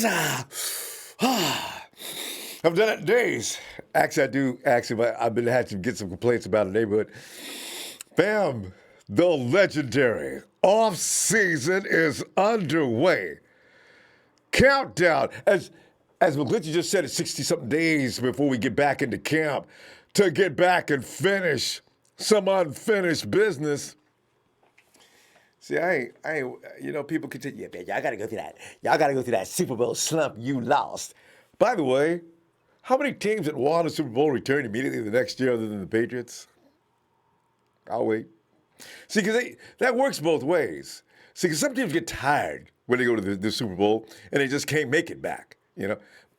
I've done it in days. Actually, I do. Actually, I've been had to get some complaints about the neighborhood. Bam! The legendary off season is underway. Countdown, as McGlinchey just said, it's 60-something days before we get back into camp to get back and finish some unfinished business. See, I ain't, people continue, yeah, man, y'all gotta go through that. Y'all gotta go through that Super Bowl slump you lost. By the way, how many teams that won a Super Bowl return immediately the next year other than the Patriots? I'll wait. See, because that works both ways. See, because some teams get tired when they go to the Super Bowl and they just can't make it back.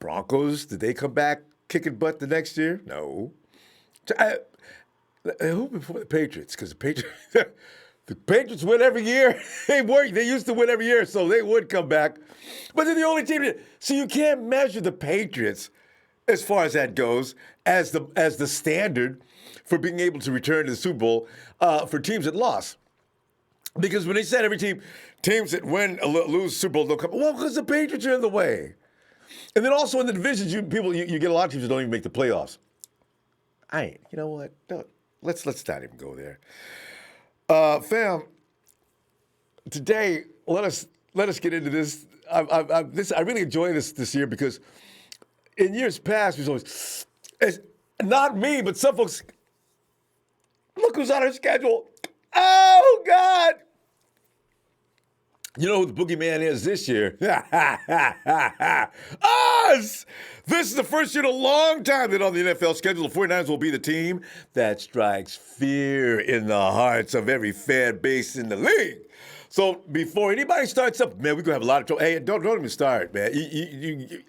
Broncos, did they come back kicking butt the next year? No. Who before the Patriots? Because the Patriots, the Patriots win every year. They used to win every year, so they would come back. But they're the only team. So you can't measure the Patriots, as far as that goes, as the standard for being able to return to the Super Bowl for teams that lost. Because when they said teams that win lose Super Bowl don't come, well, because the Patriots are in the way. And then also in the divisions, you get a lot of teams that don't even make the playoffs. You know what? No, let's not even go there. Fam, today let us get into this. I really enjoy this year because in years past we always, it's not me, but some folks. Look who's on our schedule. Oh God! You know who the boogeyman is this year? Us! This is the first year in a long time that on the NFL schedule, the 49ers will be the team that strikes fear in the hearts of every fan base in the league. So before anybody starts up, man, we're going to have a lot of trouble. Hey, don't even start, man. You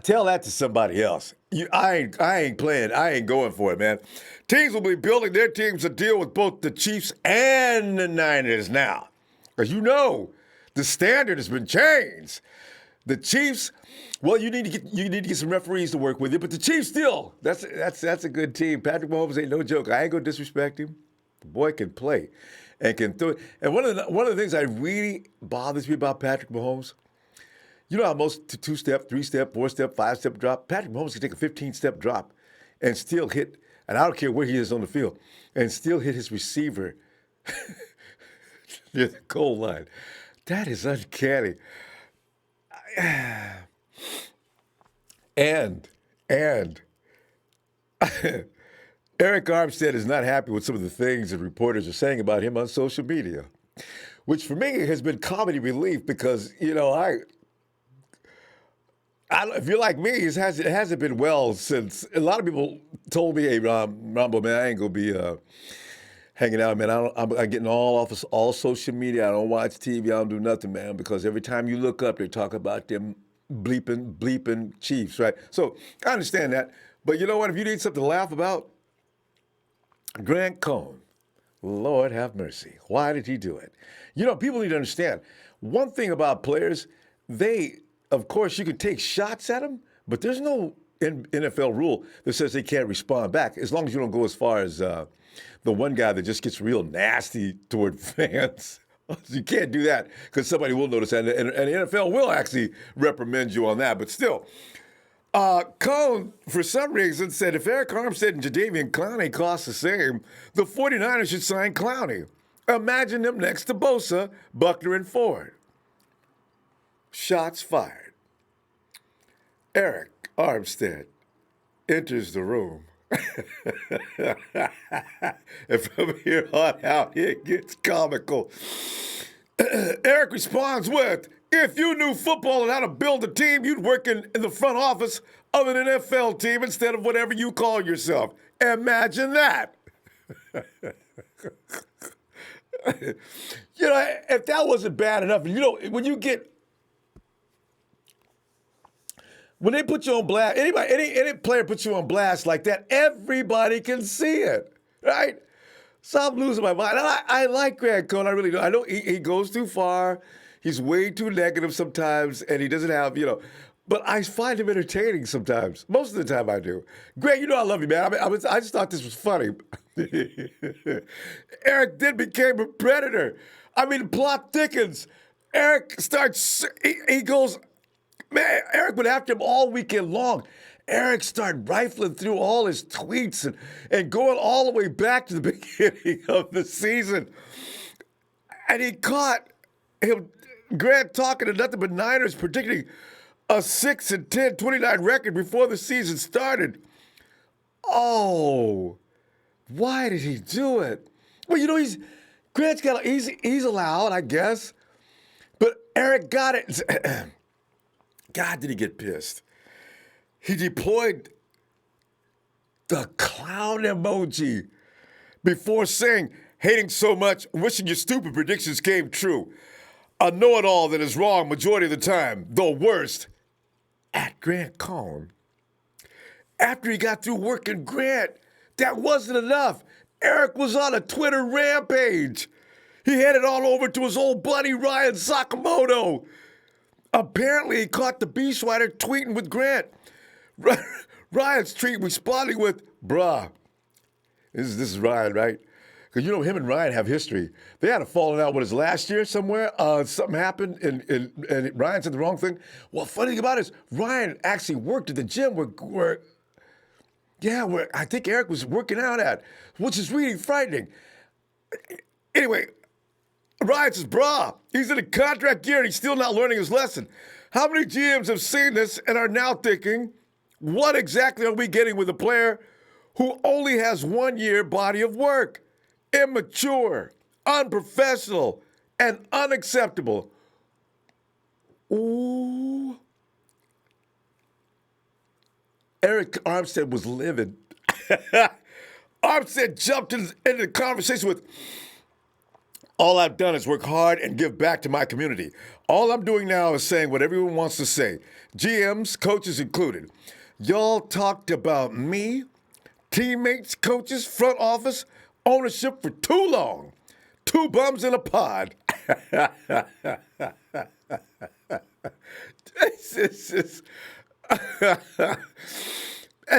tell that to somebody else. I ain't playing. I ain't going for it, man. Teams will be building their teams to deal with both the Chiefs and the Niners now. Because the standard has been changed. The Chiefs, well, you need to get some referees to work with you, but the Chiefs still, that's a good team. Patrick Mahomes ain't no joke. I ain't gonna disrespect him. The boy can play and can throw it. And one of the things that really bothers me about Patrick Mahomes, you know how most 2-step, 3-step, 4-step, 5-step drop, Patrick Mahomes can take a 15-step drop and still hit, and I don't care where he is on the field, and still hit his receiver near the goal line. That is uncanny. And Arik Armstead is not happy with some of the things that reporters are saying about him on social media, which for me has been comedy relief because, if you're like me, it hasn't been well since a lot of people told me, hey, Ronbo, man, I ain't going to be hanging out, man. I'm getting all social media. I don't watch TV. I don't do nothing, man, because every time you look up, they talk about them bleeping Chiefs, right? So I understand that. But you know what? If you need something to laugh about, Grant Cohn, Lord have mercy. Why did he do it? People need to understand. One thing about players, of course, you can take shots at them, but there's no NFL rule that says they can't respond back, as long as you don't go as far as the one guy that just gets real nasty toward fans. You can't do that because somebody will notice that, and the NFL will actually reprimand you on that. But still, Cohn, for some reason, said if Arik Armstead and Jadeveon Clowney cost the same, the 49ers should sign Clowney. Imagine them next to Bosa, Buckner, and Ford. Shots fired. Arik Armstead enters the room. And from here on out, it gets comical. Arik responds with, if you knew football and how to build a team, you'd work in the front office of an NFL team instead of whatever you call yourself. Imagine that. If that wasn't bad enough, when they put you on blast, any player puts you on blast like that, everybody can see it, right? So I'm losing my mind. I like Grant Cohn, I really do. I know he goes too far. He's way too negative sometimes, and he doesn't have, but I find him entertaining sometimes. Most of the time I do. Grant, I love you, man. I just thought this was funny. Arik then became a predator. The plot thickens. Arik starts, he goes Man, Arik went after him all weekend long. Arik started rifling through all his tweets and going all the way back to the beginning of the season. And he caught him, Grant, talking to nothing but Niners, predicting a 6-10, 29 record before the season started. Oh, why did he do it? Well, he's allowed, I guess. But Arik got it. God, did he get pissed. He deployed the clown emoji before saying, hating so much, wishing your stupid predictions came true. A know-it-all that is wrong majority of the time, the worst, at Grant Cohn. After he got through working Grant, that wasn't enough. Arik was on a Twitter rampage. He headed on over to his old buddy Ryan Sakamoto. Apparently, he caught the beast rider tweeting with Grant. Ryan's tweet responding with, bruh. This is Ryan, right? Because him and Ryan have history. They had a falling out, last year somewhere? Something happened and Ryan said the wrong thing. Well, funny thing about it is Ryan actually worked at the gym where I think Arik was working out at, which is really frightening. Anyway, Ryan says, brah, he's in a contract year and he's still not learning his lesson. How many GMs have seen this and are now thinking, what exactly are we getting with a player who only has 1 year body of work? Immature, unprofessional, and unacceptable. Ooh. Arik Armstead was livid. Armstead jumped into the conversation with, all I've done is work hard and give back to my community. All I'm doing now is saying what everyone wants to say, GMs, coaches included. Y'all talked about me, teammates, coaches, front office, ownership for too long. Two bums in a pod. That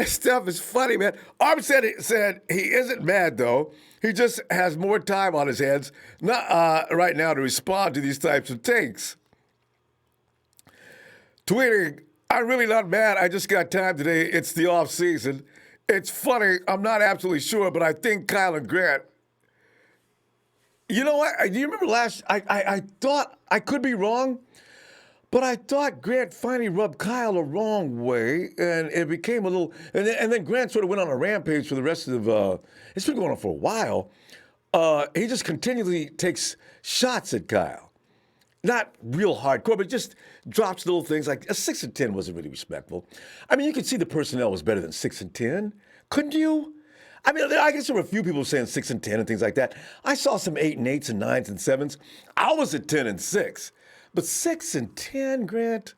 stuff is funny, man. Armstead said he isn't mad, though. He just has more time on his hands right now to respond to these types of takes. Tweeting, I'm really not mad. I just got time today. It's the off season. It's funny. I'm not absolutely sure, but I think Kyle and Grant. You know what? Do you remember I thought, I could be wrong, but I thought Grant finally rubbed Kyle the wrong way, and it became a little, and then Grant sort of went on a rampage for the rest of, it's been going on for a while. He just continually takes shots at Kyle. Not real hardcore, but just drops little things like a 6-10 wasn't really respectful. I mean, you could see the personnel was better than 6-10, couldn't you? I mean, I guess there were a few people saying 6-10 and things like that. I saw some 8-8s and 9s and 7s. I was at 10-6. But 6-10, Grant,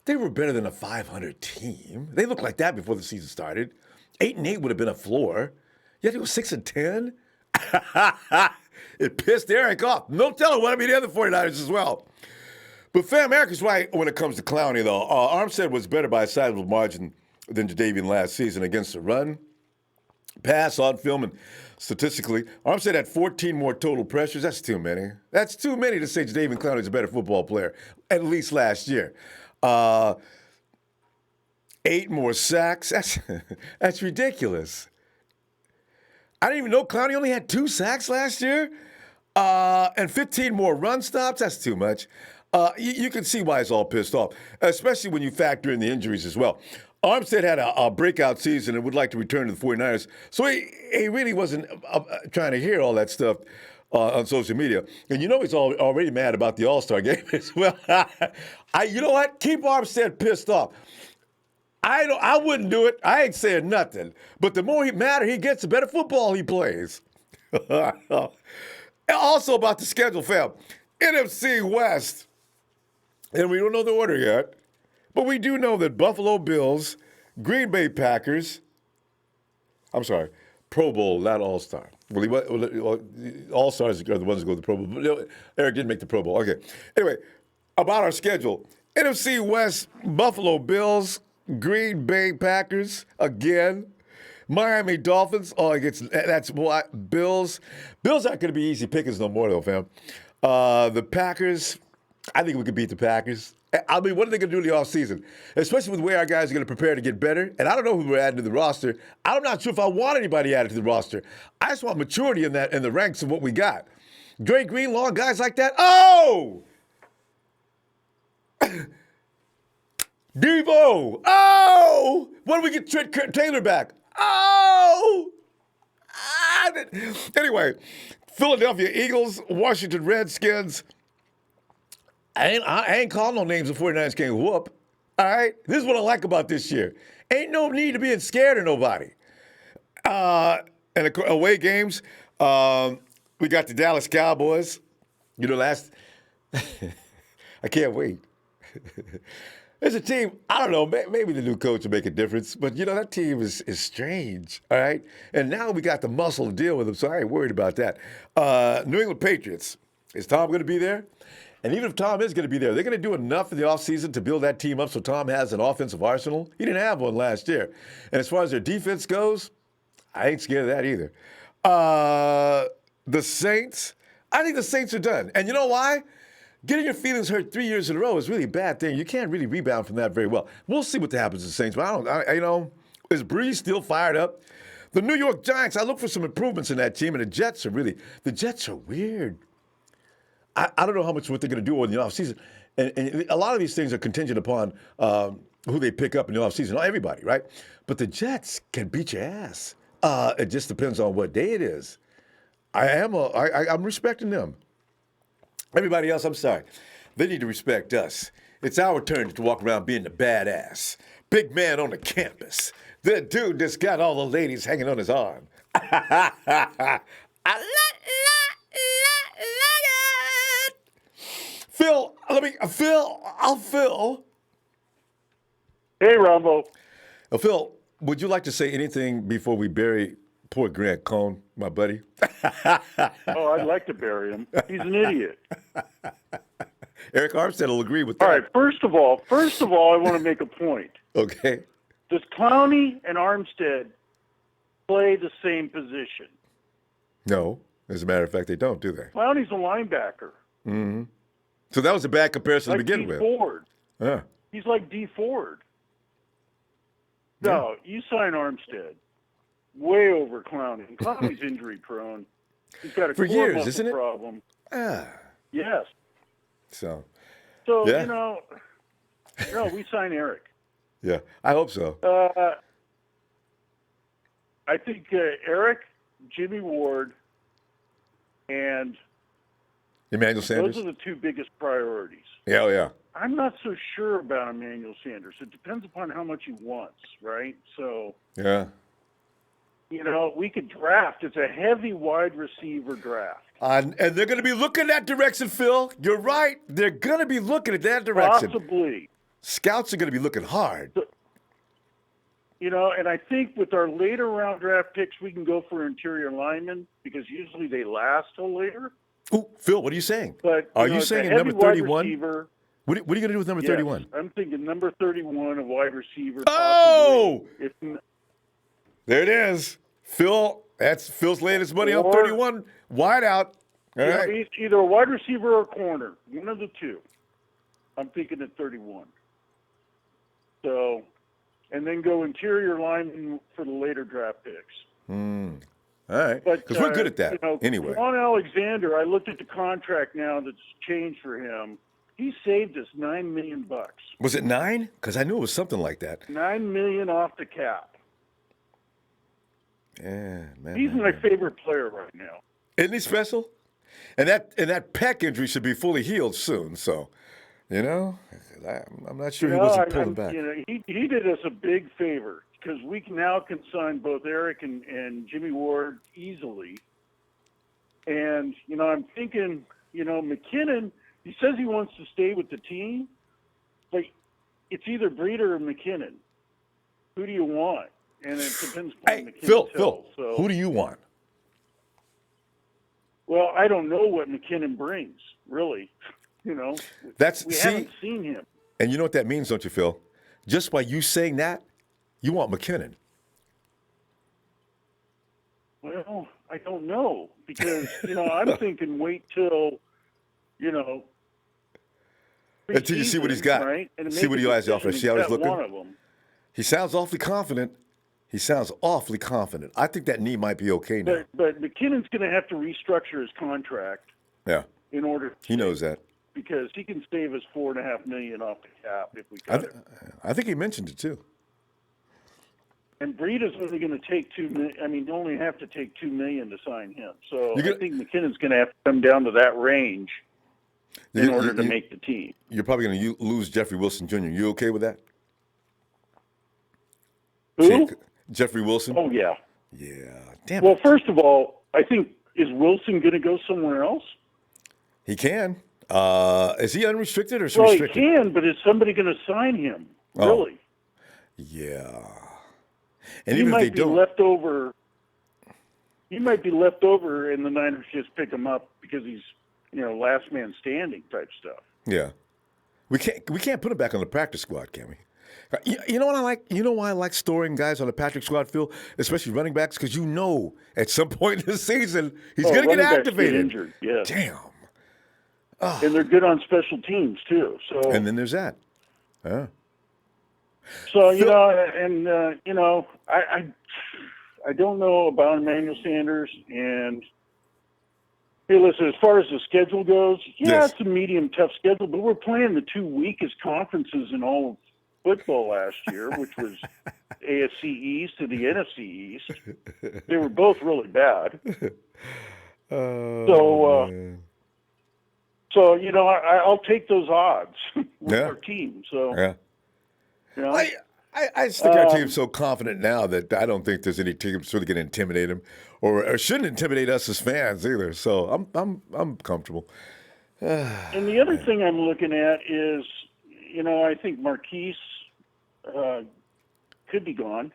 they were better than a 500 team. They looked like that before the season started. 8-8 would have been a floor. Yet it was 6-10. It pissed Arik off. No telling what I mean the other 49ers as well. But fam, Arik is right when it comes to Clowney, though. Armstead was better by a sizable margin than Jadeveon last season against the run, pass, on film, and statistically. Armstead had 14 more total pressures. That's too many. That's too many to say Jadeveon Clowney is a better football player, at least last year. 8 more sacks. That's ridiculous. I didn't even know Clowney only had 2 sacks last year. And 15 more run stops. That's too much. You can see why he's all pissed off, especially when you factor in the injuries as well. Armstead had a breakout season and would like to return to the 49ers. So he really wasn't trying to hear all that stuff on social media. And he's already mad about the All-Star game as well. You know what? Keep Armstead pissed off. I wouldn't do it. I ain't saying nothing. But the more madder he gets, the better football he plays. Also about the schedule, fam. NFC West. And we don't know the order yet. But we do know that Buffalo Bills, Green Bay Packers, Pro Bowl, not All-Star. All-Stars are the ones who go to the Pro Bowl. Arik didn't make the Pro Bowl. Okay. Anyway, about our schedule. NFC West, Buffalo Bills, Green Bay Packers, again. Miami Dolphins, that's what, Bills. Bills aren't going to be easy pickings no more, though, fam. The Packers, I think we could beat the Packers. I mean, what are they going to do in the offseason? Especially with the way our guys are going to prepare to get better. And I don't know who we're adding to the roster. I'm not sure if I want anybody added to the roster. I just want maturity in the ranks of what we got. Dre Greenlaw, guys like that. Oh! Devo! Oh! When do we get Trent Taylor back? Oh! Anyway, Philadelphia Eagles, Washington Redskins. I ain't calling no names the 49ers can't whoop. All right? This is what I like about this year. Ain't no need to being scared of nobody. And away games, we got the Dallas Cowboys. You know, I can't wait. There's a team, I don't know, maybe the new coach will make a difference, but, you know, that team is strange, all right? And now we got the muscle to deal with them, so I ain't worried about that. New England Patriots, is Tom going to be there? And even if Tom is going to be there, they're going to do enough in the offseason to build that team up so Tom has an offensive arsenal. He didn't have one last year. And as far as their defense goes, I ain't scared of that either. The Saints, I think the Saints are done. And you know why? Getting your feelings hurt 3 years in a row is really a bad thing. You can't really rebound from that very well. We'll see what happens to the Saints. But is Breeze still fired up? The New York Giants, I look for some improvements in that team. And the Jets are weird. I don't know what they're going to do in the offseason. And a lot of these things are contingent upon who they pick up in the offseason. Not everybody, right? But the Jets can beat your ass. It just depends on what day it is. I'm respecting them. Everybody else, I'm sorry. They need to respect us. It's our turn to walk around being the badass. Big man on the campus. The dude that's got all the ladies hanging on his arm. Phil. Hey, Ronbo. Phil, would you like to say anything before we bury poor Grant Cohn, my buddy? Oh, I'd like to bury him. He's an idiot. Arik Armstead will agree with that. All right, first of all, I want to make a point. Okay. Does Clowney and Armstead play the same position? No. As a matter of fact, they don't, do they? Clowney's a linebacker. Mm-hmm. So that was a bad comparison to begin with. Ford. Yeah. He's like D. Ford. No, you sign Armstead. Way over Clowney. And Clowney's injury prone. He's got a for core years, muscle isn't it? problem. Ah. Yes. So yeah. We sign Arik. Yeah, I hope so. I think Arik, Jimmy Ward, and Emmanuel Sanders. Those are the two biggest priorities. Yeah. I'm not so sure about Emmanuel Sanders. It depends upon how much he wants, right? So, yeah. We could draft. It's a heavy wide receiver draft. And they're going to be looking that direction, Phil. You're right. They're going to be looking at that direction. Possibly. Scouts are going to be looking hard. So, and I think with our later round draft picks, we can go for interior linemen because usually they last till later. Ooh, Phil, what are you saying? But are you saying number 31? Receiver, what are you going to do with number 31? I'm thinking number 31, a wide receiver. Oh! Possibly. There it is. Phil's laying his money on 31. Wide out. All right. It's either a wide receiver or a corner. One of the two. I'm thinking at 31. So, and then go interior lineman for the later draft picks. All right. Because we're good at that anyway. Ron Alexander, I looked at the contract now that's changed for him. He saved us $9 million. Was it 9? Because I knew it was something like that. $9 million off the cap. Yeah, man. He's my favorite player right now. Isn't he special? And that pec injury should be fully healed soon. So, I'm not sure he wasn't pulling back. He did us a big favor because we now can sign both Arik and Jimmy Ward easily. And I'm thinking, McKinnon. He says he wants to stay with the team, but it's either Breeder or McKinnon. Who do you want? And it depends on McKinnon's Phil, health. Who do you want? Well, I don't know what McKinnon brings, really. We haven't seen him. And you know what that means, don't you, Phil? Just by you saying that, you want McKinnon. Well, I don't know because, I'm thinking wait till, Until you see what he's got. right? And See what he has to offer. See how he's looking? One of them. He sounds awfully confident. I think that knee might be okay now. But McKinnon's going to have to restructure his contract. Yeah. In order. He knows that. Because he can save us $4.5 million off the cap if we cut it. I think he mentioned it too. And Breida's only going to take $2 million. I mean, you only have to take $2 million to sign him. So I think McKinnon's going to have to come down to that range in order to make the team. You're probably going to lose Jeffrey Wilson Jr. You okay with that? Who? Jeffrey Wilson. Oh yeah. Yeah. Damn. Well, first of all, I think is Wilson going to go somewhere else? He can. Is he unrestricted or is well, restricted? He can, but is somebody going to sign him? Really? Yeah. And even if they don't, he might be left over, and the Niners just pick him up because he's, last man standing type stuff. Yeah. We can't put him back on the practice squad, can we? You know what I like? You know why I like storing guys on the practice squad, Phil, especially running backs, because at some point in the season he's going to get activated. Injured, yes. Damn. Oh. And they're good on special teams too. So. And then there's that. Yeah. So I don't know about Emmanuel Sanders, and hey, listen, as far as the schedule goes, it's a medium tough schedule, but we're playing the two weakest conferences in all of football last year, which was AFC East and the NFC East. They were both really bad. So I'll take those odds with our team. So I just think our team's so confident now that I don't think there's any team that's really going to intimidate them, or shouldn't intimidate us as fans either. So I'm comfortable. And the other thing I'm looking at is, I think Marquise could be gone.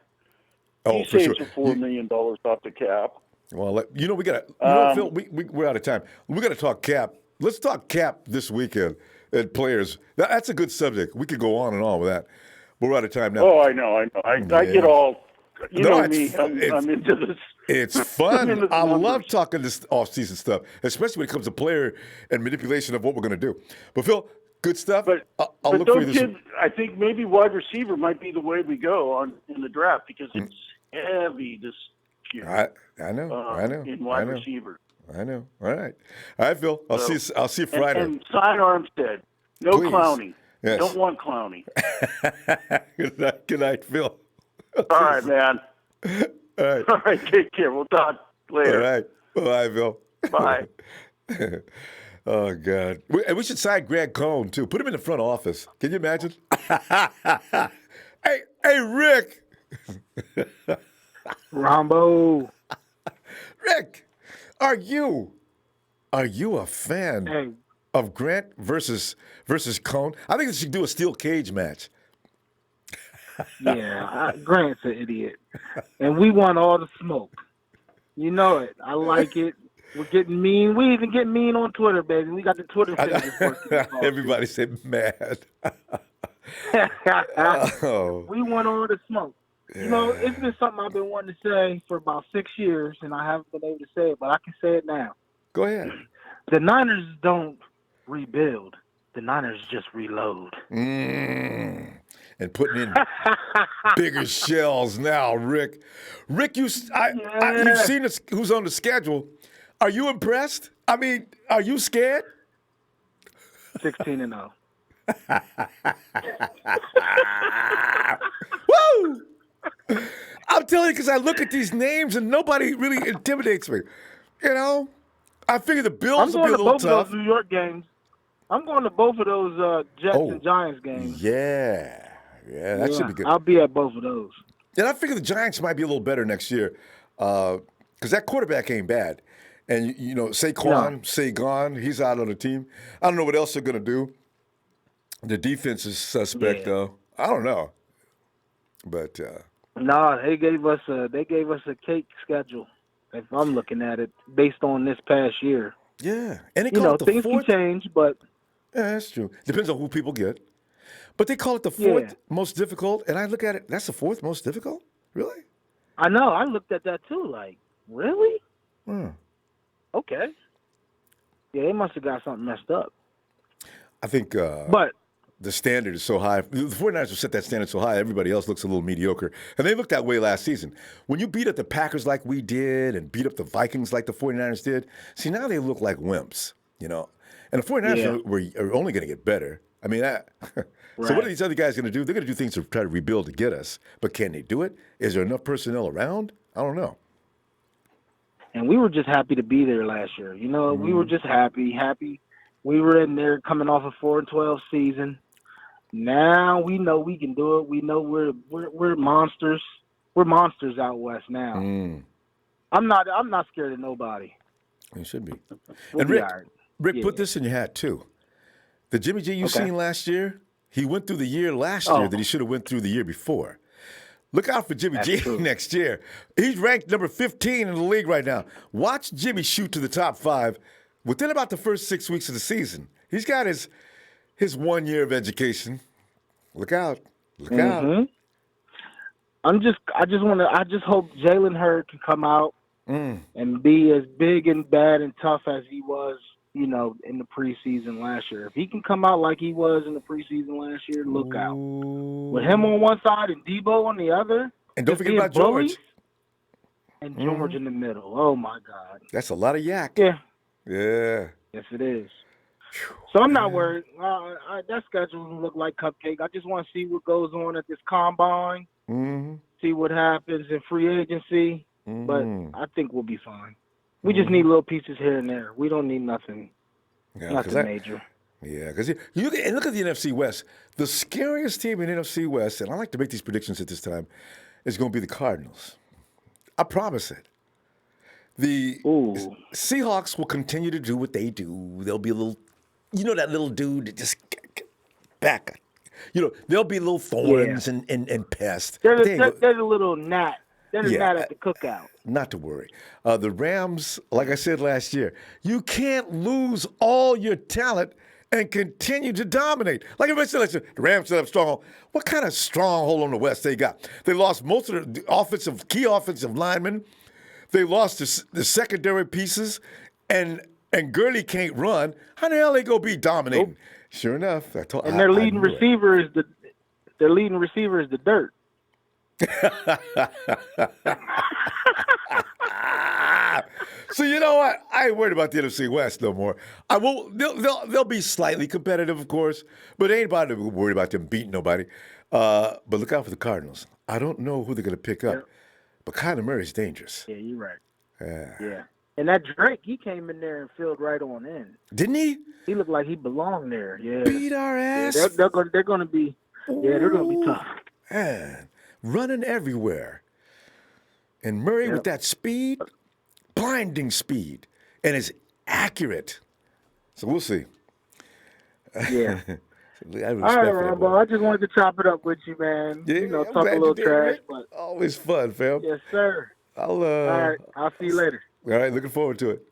He saves $4 million off the cap. Well, we got Phil, we're out of time. We got to talk cap. Let's talk cap this weekend at players. That's a good subject. We could go on and on with that. But we're out of time now. Oh, I know. I get all, me. I'm into this. It's fun. I love talking this off-season stuff, especially when it comes to player and manipulation of what we're going to do. But, Phil, good stuff. But I'll look for you this. I think maybe wide receiver might be the way we go in the draft because it's heavy this year. I know. In wide receiver. I know. All right, Phil. I'll see you Friday. And sign Armstead. No Please. Clowney. Yes. Don't want Clowney. Good night, Phil. All right, man. All right. Take care. We'll talk later. All right. Bye, Phil. Bye. Oh, God. We should sign Greg Cohn, too. Put him in the front office. Can you imagine? Hey, Rick. Ronbo. Rick, are you a fan of Grant versus Cohn? I think they should do a steel cage match. Yeah, Grant's an idiot. And we want all the smoke. You know it. I like it. We're getting mean. We even get mean on Twitter, baby. We got the Twitter pages working. Everybody said mad. We want all the smoke. Yeah. It's been something I've been wanting to say for about 6 years, and I haven't been able to say it, but I can say it now. Go ahead. The Niners don't rebuild. The Niners just reload. And putting in bigger shells now, Rick. Rick, you've seen who's on the schedule. Are you impressed? I mean, are you scared? 16-0. Woo! I'm telling you, because I look at these names and nobody really intimidates me. I figure the Bills will be a little tough. I'm going to both of those New York games. I'm going to both of those Jets and Giants games. Yeah, that should be good. I'll be at both of those. And I figure the Giants might be a little better next year because that quarterback ain't bad. And, Saquon, he's out on the team. I don't know what else they're going to do. The defense is suspect, though. I don't know. But they gave us a cake schedule. If I'm looking at it, based on this past year. Yeah, and they call it the things fourth. Can change, but that's true. Depends on who people get. But they call it the fourth most difficult, and I look at it. That's the fourth most difficult, really? I know. I looked at that too. Like, really? Okay. Yeah, they must have got something messed up. I think. But the standard is so high. The 49ers have set that standard so high, everybody else looks a little mediocre. And they looked that way last season. When you beat up the Packers like we did and beat up the Vikings like the 49ers did, see, now they look like wimps, you know. And the 49ers are only going to get better. I mean, so what are these other guys going to do? They're going to do things to try to rebuild to get us. But can they do it? Is there enough personnel around? I don't know. And we were just happy to be there last year. You know, we were just happy. We were in there coming off a 4-12 season. Now we know we can do it. We know we're monsters. We're monsters out west now. I'm not scared of nobody. You should be. We'll and be Rick, all right. Rick, put this in your hat too. The Jimmy G you seen last year, he went through the year last year that he should have went through the year before. Look out for Jimmy G next year. He's ranked number 15 in the league right now. Watch Jimmy shoot to the top 5 within about the first 6 weeks of the season. He's got his 1 year of education. Look out. Look out. I just hope Jalen Hurd can come out and be as big and bad and tough as he was, you know, in the preseason last year. If he can come out like he was in the preseason last year, look out. With him on one side and Debo on the other. And don't forget about George. And George in the middle. Oh, my God. That's a lot of yak. Yeah. Yeah. Yes, it is. So I'm not worried. That schedule doesn't look like cupcake. I just want to see what goes on at this combine, see what happens in free agency. But I think we'll be fine. We just need little pieces here and there. We don't need nothing major. Yeah, because you look at the NFC West. The scariest team in NFC West, and I like to make these predictions at this time, is going to be the Cardinals. I promise it. The Seahawks will continue to do what they do. They'll be a little, you know, that little dude that just back. You know, there'll be little thorns and pests. There's a little gnat. There's a gnat at the cookout. Not to worry. The Rams, like I said last year, you can't lose all your talent and continue to dominate. Like I mentioned last year, the Rams set up stronghold. What kind of stronghold on the West they got? They lost most of the key offensive linemen. They lost the secondary pieces, and Gurley can't run. How the hell they go be dominating? Nope. Sure enough, their leading receiver is the dirt. So you know what? I ain't worried about the NFC West no more. I won't. They'll be slightly competitive, of course, but ain't anybody worried about them beating nobody. But look out for the Cardinals. I don't know who they're going to pick up, but Kyler Murray's dangerous. Yeah, you're right. Yeah. And that Drake, he came in there and filled right on in. Didn't he? He looked like he belonged there. Yeah. Beat our ass. Yeah, they're going to be. Yeah, they're going to be tough. Man, running everywhere. And Murray with that speed, blinding speed, and is accurate. So we'll see. Yeah. All right, Ronbo. I just wanted to chop it up with you, man. Yeah, talk a little trash. But always fun, fam. Yes, sir. All right. I'll see you later. All right, looking forward to it.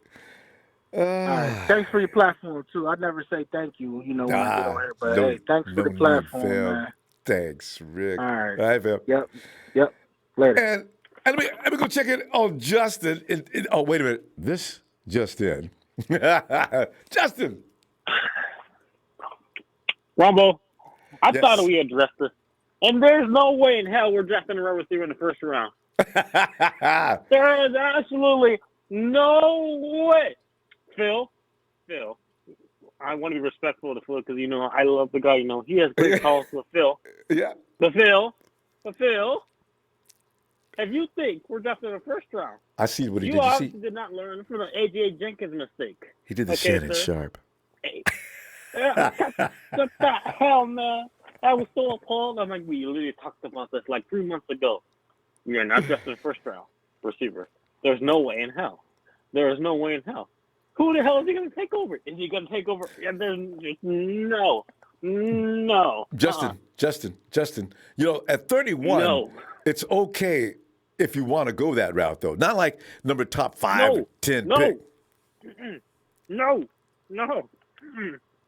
All right. Thanks for your platform, too. I never say thank you, when I get on here. But, hey, thanks for the platform, man. Thanks, Rick. All right. All right, fam. Yep. Later. And let me go check it on Justin. Oh, wait a minute. This just in. Justin. Rumble, I thought we addressed this. And there's no way in hell we're drafting a wide receiver in the first round. There is absolutely no way. Phil, I want to be respectful to Phil because, I love the guy. He has great calls with Phil. Yeah. But Phil, if you think we're drafting in the first round, I see what he did. You obviously did not learn from the A.J. Jenkins mistake. He did the Shannon Sharp. Hey. What the hell, man? I was so appalled. I'm like, we literally talked about this like 3 months ago. We are not drafting the first round receiver. There's no way in hell. There is no way in hell. Who the hell is he going to take over? Is he going to take over? Yeah, there's no. Justin. At 31, it's okay if you want to go that route, though. Not like number top 5, 10 pick. No.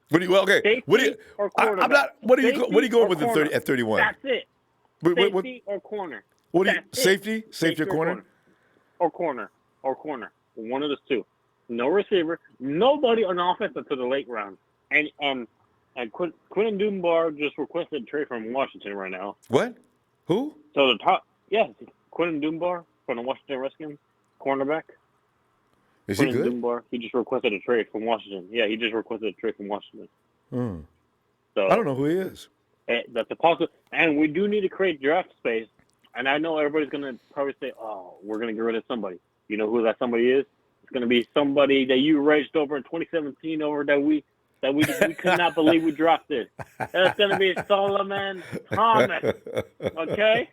What do you? Well, okay. What do you? I'm not. What are you? What are you going with at 31? That's it. Safety or corner. What do you? Safety or corner? Or corner. One of the two. No receiver. Nobody on offense until the late round. And And Quinton Dunbar just requested a trade from Washington right now. What? Who? So the top, Quinton Dunbar from the Washington Redskins, cornerback. Is he good? Dunbar, he just requested a trade from Washington. Yeah, he just requested a trade from Washington. So I don't know who he is. That's a positive. And we do need to create draft space. And I know everybody's going to probably say, oh, we're going to get rid of somebody. You know who that somebody is? It's going to be somebody that you raised over in 2017 over that we could not believe we drafted. That's going to be Solomon Thomas. Okay?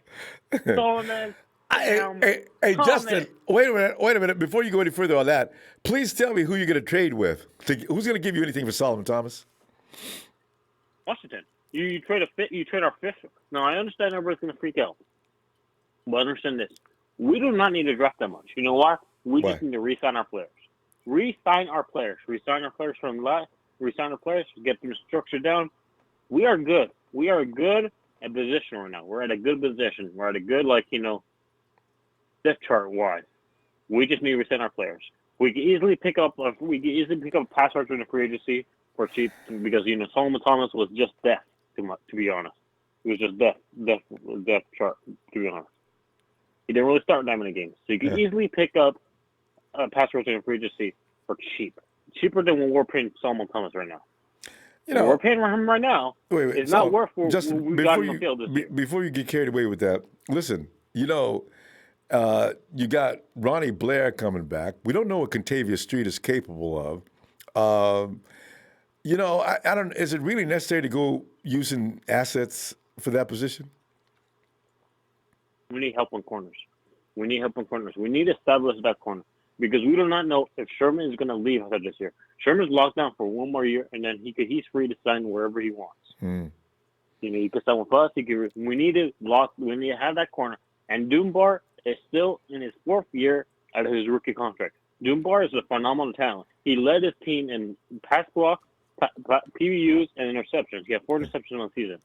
Solomon Hey, Justin, wait a minute. Before you go any further on that, please tell me who you're going to trade with. Who's going to give you anything for Solomon Thomas? Washington. You trade our fifth. Now, I understand everybody's going to freak out. But understand this. We do not need to draft that much. You know why? We just need to re-sign our players. Re-sign our players from last. Re-sign our players. Get them structured down. We are good. We are good at position right now. We're at a good position. We're at a good, depth chart wise. We just need to resign our players. We can easily pick up a pass rusher in the free agency for cheap because Solomon Thomas was just death. To be honest, it was just depth chart. To be honest, he didn't really start that many games, so you can easily pick up a pass rusher in free agency for cheaper than what we're paying Solomon Thomas right now. What we're paying him right now. It's not worth what we got in the field this year. Before you get carried away with that, listen. You got Ronnie Blair coming back. We don't know what Contavious Street is capable of. I don't. Is it really necessary to go using assets for that position? We need help on corners. We need to establish that corner because we do not know if Sherman is going to leave after this year. Sherman's locked down for one more year, and then he's free to sign wherever he wants. He could sign with us. We need to have that corner. And Dunbar is still in his fourth year out of his rookie contract. Dunbar is a phenomenal talent. He led his team in pass block, PBUs, and interceptions. He had 4 interceptions on the season.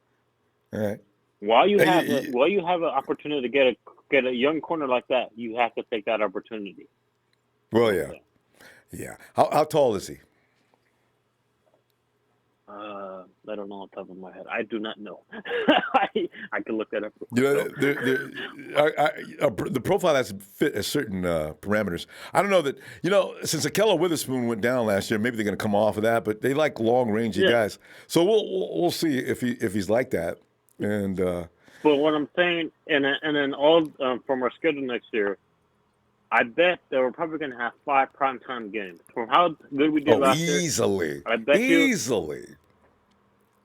All right. While you have an opportunity to get a young corner like that, you have to take that opportunity. Well, yeah. How tall is he? I don't know on top of my head. I do not know. I can look that up. The profile has fit certain parameters. I don't know that, since Akello Witherspoon went down last year, maybe they're going to come off of that, but they like long, rangy guys. So we'll see if he's like that. And but what I'm saying, and then all from our schedule next year, I bet that we're probably going to have 5 primetime games. From how good we did last year, I bet easily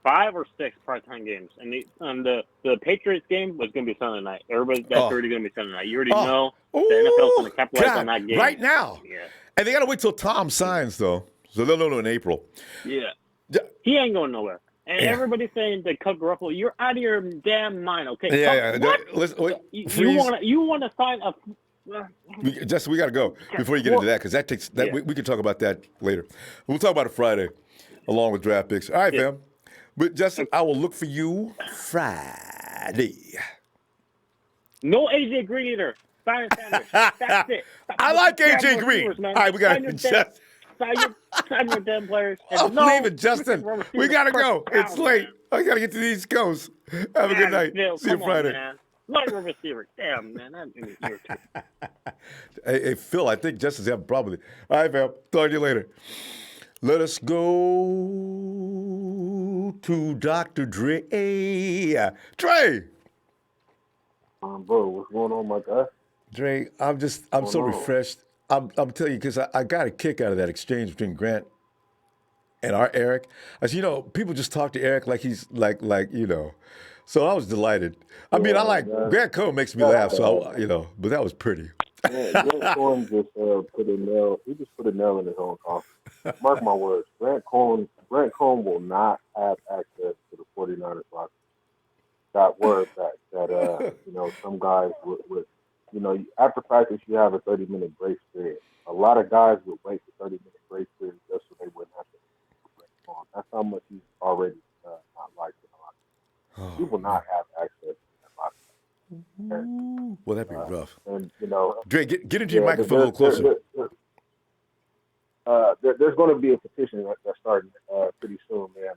5 or 6 primetime games. And the Patriots game was going to be Sunday night. That's already going to be Sunday night. You already know the NFL's going to capitalize on that game right now. Yeah. And they got to wait till Tom signs though, so they'll know in April. Yeah, he ain't going nowhere. And everybody's saying that cut Garoppolo, you're out of your damn mind. Okay. What? Listen, you want to sign a. Justin, we got to go before you get into that because that takes that. We can talk about that later. We'll talk about it Friday, along with draft picks. All right, fam. But Justin, I will look for you Friday. No AJ Green either. Simon Sanders. That's it. I like AJ Green. All right, we got to sign your damn players. I'm leaving, Justin. We got to go. It's late. I got to get to the East Coast. Have a good night. See you Friday. Not a receiver. Damn, man. That's Hey, Phil, I think Justin's having a problem with it. All right, fam. Talk to you later. Let us go to Dr. Dre. Dre! Bro, what's going on, my guy? Dre, I'm so refreshed. I'm telling you, because I got a kick out of that exchange between Grant and our Arik. As people just talk to Arik like he's like. So I was delighted. I mean, I like Grant Cohn makes me laugh. So but that was pretty. Grant Cohn just put a nail. He just put a nail in his own coffin. Mark my words. Grant Cohn will not have access to the 49ers locker. That word that some guys would after practice you have a 30-minute grace period. A lot of guys would wait for 30-minute grace period just so they wouldn't have to Grant Cohn. That's how much he's already not liked in the locker. He will not have access to that locker. Well, that'd be rough. And Dre, get into your microphone a little closer. There's going to be a petition that's starting pretty soon, man.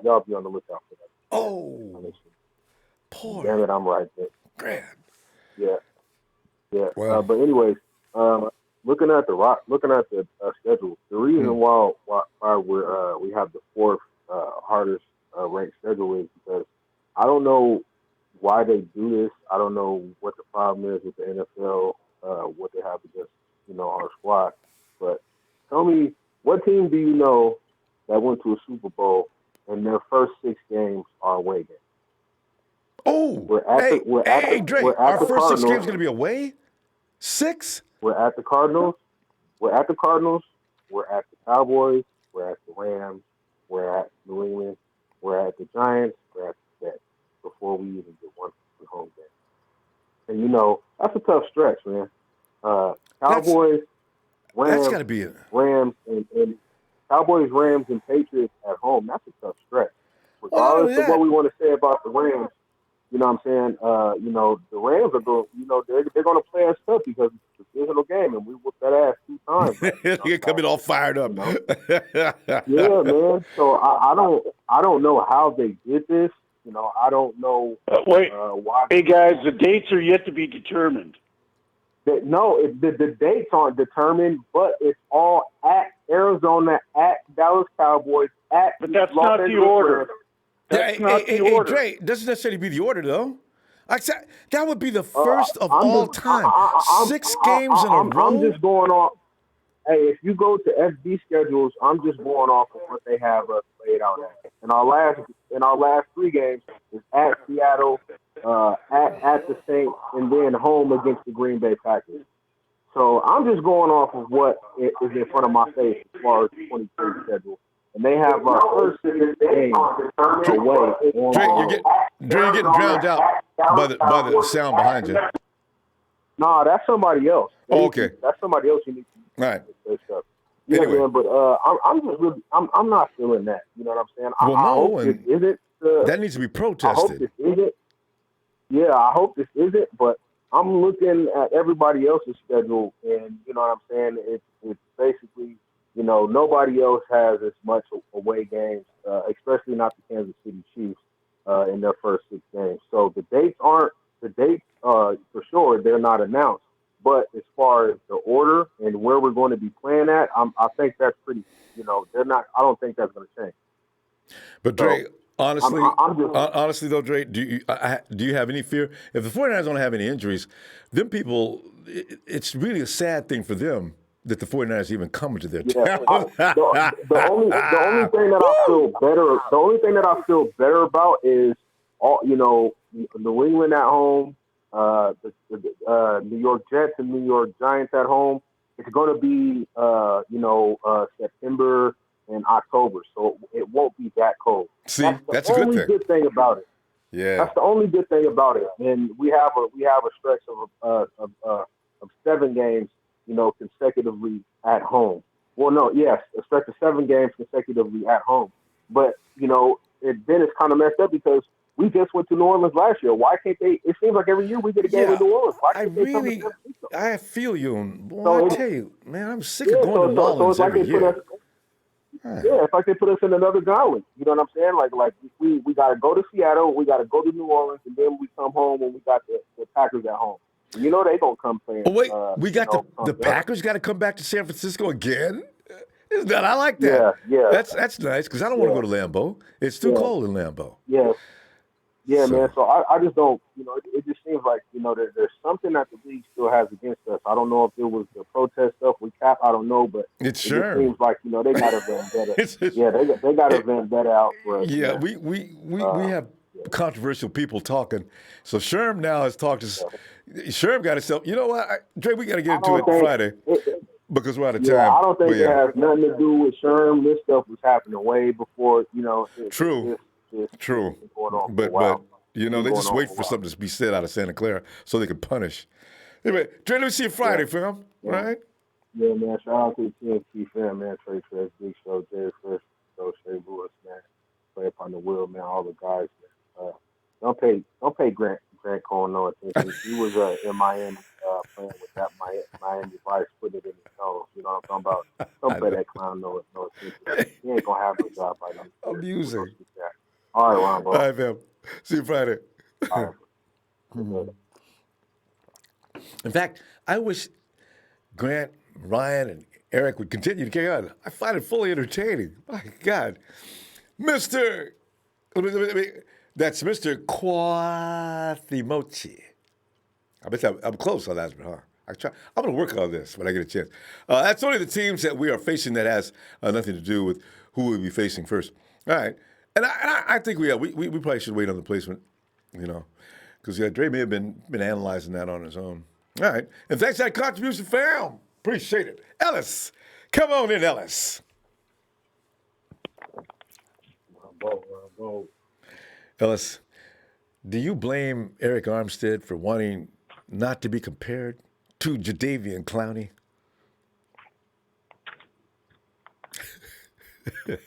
y'all be on the lookout for that. Oh, poor Damn it, I'm right there. Grant. Yeah. Well, But anyways, looking at the schedule, the reason why we have the fourth hardest ranked schedule is because I don't know why they do this. I don't know what the problem is with the NFL, what they have against our squad. But tell me, what team do you know that went to a Super Bowl and their first 6 games are away games? oh, We're at hey, Drake, our the first 6 Cardinals. games going to be away? 6? We're at the Cardinals. We're at the Cardinals. We're at the Cowboys. We're at the Rams. We're at New England. We're at the Giants. We're at the Jets before we even get one home game. And that's a tough stretch, man. Cowboys, That's Rams, got to be it. Rams, and Cowboys, Rams, and Patriots at home. That's a tough stretch. Regardless of what we want to say about the Rams, you know what I'm saying? The Rams are going. They're going to play us tough because it's a divisional game, and we whooped that ass 2 times. You're coming all fired up. Yeah, man. So I don't know how they did this. I don't know why. Hey guys, the dates are yet to be determined. The dates aren't determined, but it's all at Arizona, at Dallas Cowboys, at. But that's Los not the Angeles order. Rams. That's not the order. Dre, doesn't necessarily be the order, though. That would be the first of all time. 6 games in a row? I'm just going off. Hey, if you go to FB schedules, I'm just going off of what they have us laid out at. And our last 3 games is at Seattle, at the Saints, and then home against the Green Bay Packers. So I'm just going off of what is in front of my face as far as the 23 schedule. And they have our first 6 games away. Dre, you're getting drowned out by the sound behind you. Nah, that's somebody else. Okay. That's somebody else you need to All right. say stuff. Yeah, Anyway. man, but I'm just really, I'm not feeling that. You know what I'm saying? Well, I no, hope and this isn't. that needs to be I hope protested. this isn't. Yeah, I hope this isn't. But I'm looking at everybody else's schedule, and you know what I'm saying? It's basically, nobody else has as much away games, especially not the Kansas City Chiefs in their first 6 games. So the dates for sure they're not announced. But as far as the order and where we're going to be playing at, I think that's pretty. They're not. I don't think that's going to change. But Dre, So, honestly, I'm just, honestly though, Dre, do you have any fear? If the 49ers don't have any injuries, them people, it's really a sad thing for them that the 49ers even come into their town. The only thing that I feel better. The only thing that I feel better about is all New England at home, the New York Jets and New York Giants at home. It's going to be September and October, so it won't be that cold. See, that's a the good only thing. good thing about it. Yeah, that's the only good thing about it. And we have a stretch of 7 games, consecutively at home. Well, no, yes, a stretch of 7 games consecutively at home. But then it's kind of messed up because we just went to New Orleans last year. Why can't they? It seems like every year we get a game in New Orleans. Why can't they come to San Francisco? I feel you. Boy, I tell you, man, I'm sick of going to New Orleans so it's like every year. Yeah, it's like they put us in another gauntlet. You know what I'm saying? Like we got to go to Seattle, we got to go to New Orleans, and then we come home when we got the Packers at home. They gonna come playing. Oh wait, we got the Packers got to come back to San Francisco again. I like that. Yeah. That's nice because I don't want to go to Lambeau. It's too cold in Lambeau. Yeah, man. So I just don't. It just seems like there's something that the league still has against us. I don't know if it was the protest stuff with Cap. I don't know, but it just seems like they got a vendetta. They got a vendetta out for us. Yeah, man. we have controversial people talking. So Sherm now has talked to. Sherm got himself. You know what, Dre? We got to get into it Friday because we're out of time. I don't think it has nothing to do with Sherm. This stuff was happening way before. True. But they just wait for something to be said out of Santa Clara so they can punish. Anyway, Dre, let me see you Friday, fam. Right? Yeah, man. Shout out to the TNT fam, man. Trey Fresh, Big Show, Jerry Fresh, Shay Lewis, man. Play up on the wheel, man. All the guys, man. Don't pay Grant Cohen no attention. He was in Miami playing with that Miami Vice, putting it in his nose. You know what I'm talking about? Don't pay that clown no attention. He ain't gonna have no job by now. Amusing. All right, Ron, All bro. right, fam. See you Friday. All right. In fact, I wish Grant, Ryan, and Eric would continue to carry on. I find it fully entertaining. My God. Mr. That's Mr. Quathimochi. I bet I'm close on that, huh? I'm going to work on this when I get a chance. That's only the teams that we are facing that has nothing to do with who we'll be facing first. All right. And I think we probably should wait on the placement, because Dre may have been analyzing that on his own. All right. And thanks for that contribution, fam. Appreciate it. Ellis. Come on in, Ellis. Ron. Ellis, do you blame Arik Armstead for wanting not to be compared to Jadeveon Clowney? Yeah.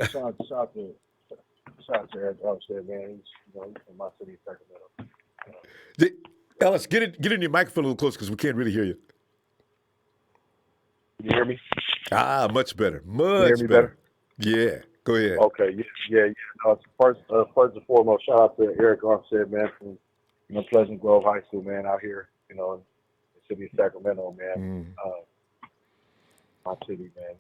Shout to Arik Armstead, man. He's from my city, Sacramento. Ellis, get in your microphone a little closer because we can't really hear you. Can you hear me? Much better. Much hear me better. Yeah, go ahead. Okay, yeah. First and foremost, shout out to Arik Armstead, man, from Pleasant Grove High School, man, out here, in the city of Sacramento, man. My city, man.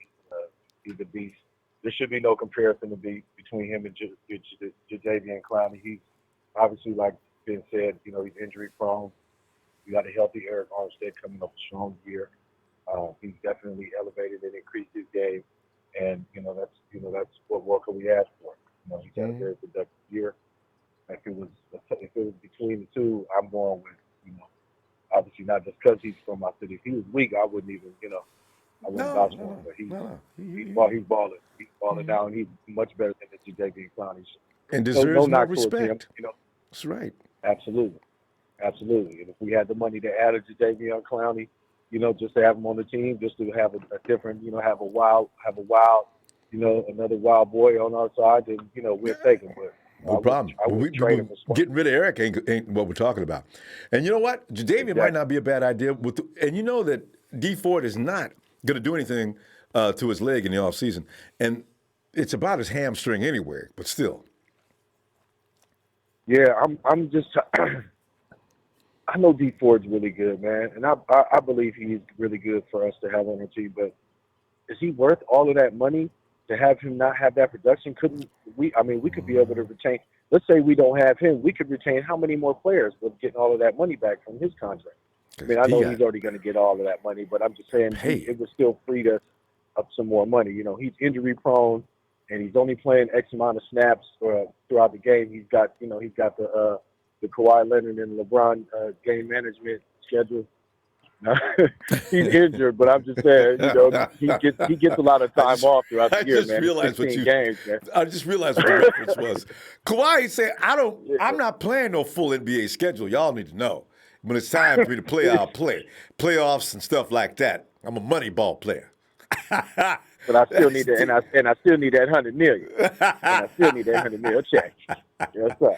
He's a beast. There should be no comparison between him and Jadeveon Clowney. He's obviously, like Ben said, he's injury prone. We got a healthy Arik Armstead coming up a strong year. He's definitely elevated and increased his game, and that's what more can we ask for? He's had a very productive year. If it was between the two, I'm going with obviously not just because he's from my city. If he was weak, I wouldn't even I wouldn't vouch for him. But he's balling. He's balling now, and he's much better than the Jadeveon Clowney. And deserves more respect. That's right. Absolutely. And if we had the money to add a Jadeveon Clowney, just to have him on the team, just to have a different, have a wild, another wild boy on our side, then we'll take him. But no problem. Getting rid of Arik ain't what we're talking about. And you know what? Jadeveon might not be a bad idea. And you know that D Ford is not going to do anything to his leg in the offseason. And it's about his hamstring anyway, but still. Yeah, I'm just I know D Ford's really good, man, and I believe he's really good for us to have on our team. But is he worth all of that money to have him not have that production? Couldn't we? I mean, we could be able to retain. Let's say we don't have him, we could retain how many more players with getting all of that money back from his contract? I mean, I know he's already going to get all of that money, but I'm just saying it was still freed us up some more money. He's injury prone, and he's only playing X amount of snaps throughout the game. He's got the Kawhi Leonard and LeBron game management schedule. He's injured, but I'm just saying, he gets a lot of time off throughout the year, man. I just realized what the reference was. Kawhi said, I'm not playing no full NBA schedule. Y'all need to know. When it's time for me to play, I'll play. Playoffs and stuff like that. I'm a money ball player. But I still need that, and I still need that $100 million. And I still need that $100 million check. Yes, sir.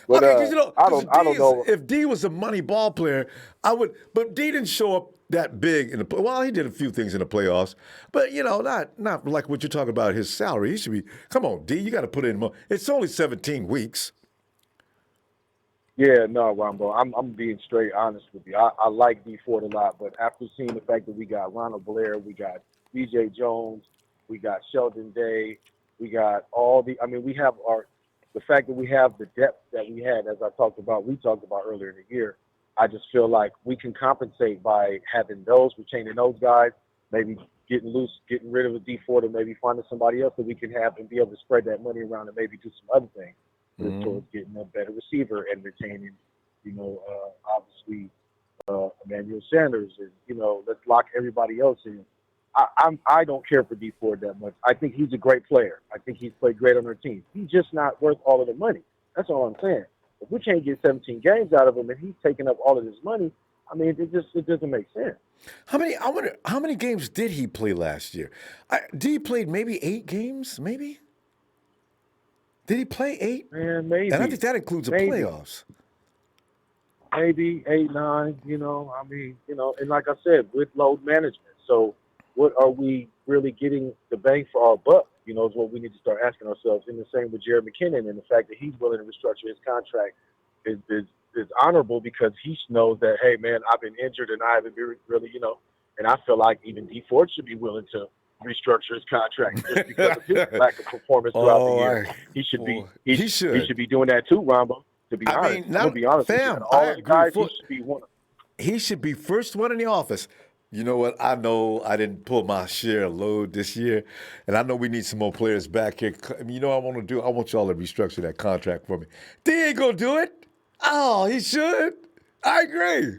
But I don't know. If D was a money ball player, I would. But D didn't show up that big in the. Well, he did a few things in the playoffs, but not like what you're talking about. His salary, he should be. Come on, D, you got to put in more. It's only 17 weeks. Yeah, no, Ronbo. I'm being straight honest with you. I like D Ford a lot, but after seeing the fact that we got Ronald Blair, we got DJ Jones, we got Sheldon Day, we got we have the fact that we have the depth that we had, as we talked about earlier in the year. I just feel like we can compensate by having retaining those guys, maybe getting rid of a D Ford, or maybe finding somebody else that we can have and be able to spread that money around and maybe do some other things towards getting a better receiver and retaining, obviously Emmanuel Sanders, and let's lock everybody else in. I don't care for D Ford that much. I think he's a great player. I think he's played great on our team. He's just not worth all of the money. That's all I'm saying. If we can't get 17 games out of him and he's taking up all of this money, I mean, it doesn't make sense. I wonder how many games did he play last year? Did he play maybe 8 games? Maybe. Did he play 8? Man, maybe. And I think that includes the playoffs. Maybe 8, 9. And like I said, with load management. So, what are we really getting the bang for our buck? is what we need to start asking ourselves. And the same with Jared McKinnon, and the fact that he's willing to restructure his contract is honorable because he knows that, hey, man, I've been injured and I haven't been really, and I feel like even D Ford should be willing to restructure his contract just because of his lack of performance throughout the year. He should be doing that too, Ronbo. To be honest, I'm gonna be honest with you. All the guys, he should be one. He should be first one in the office. You know what? I know I didn't pull my share of load this year, and I know we need some more players back here. You know what I want to do? I want y'all to restructure that contract for me. They ain't gonna do it. Oh, he should. I agree.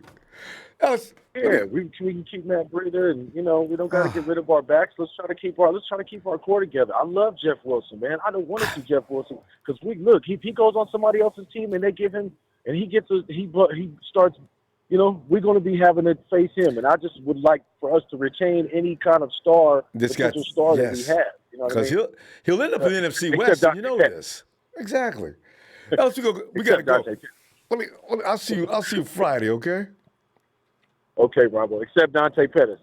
Yeah, we can keep Matt Breeder, and we don't got to get rid of our backs. Let's try to keep our core together. I love Jeff Wilson, man. I don't want to see Jeff Wilson because he goes on somebody else's team and they give him, and he starts. We're going to be having to face him, and I just would like for us to retain any kind of potential star that we have. Because he'll end up in the NFC West. And you know this exactly. Else we got to go. Let me. I'll see you Friday. Okay. Okay, Ronbo. Except Dante Pettis.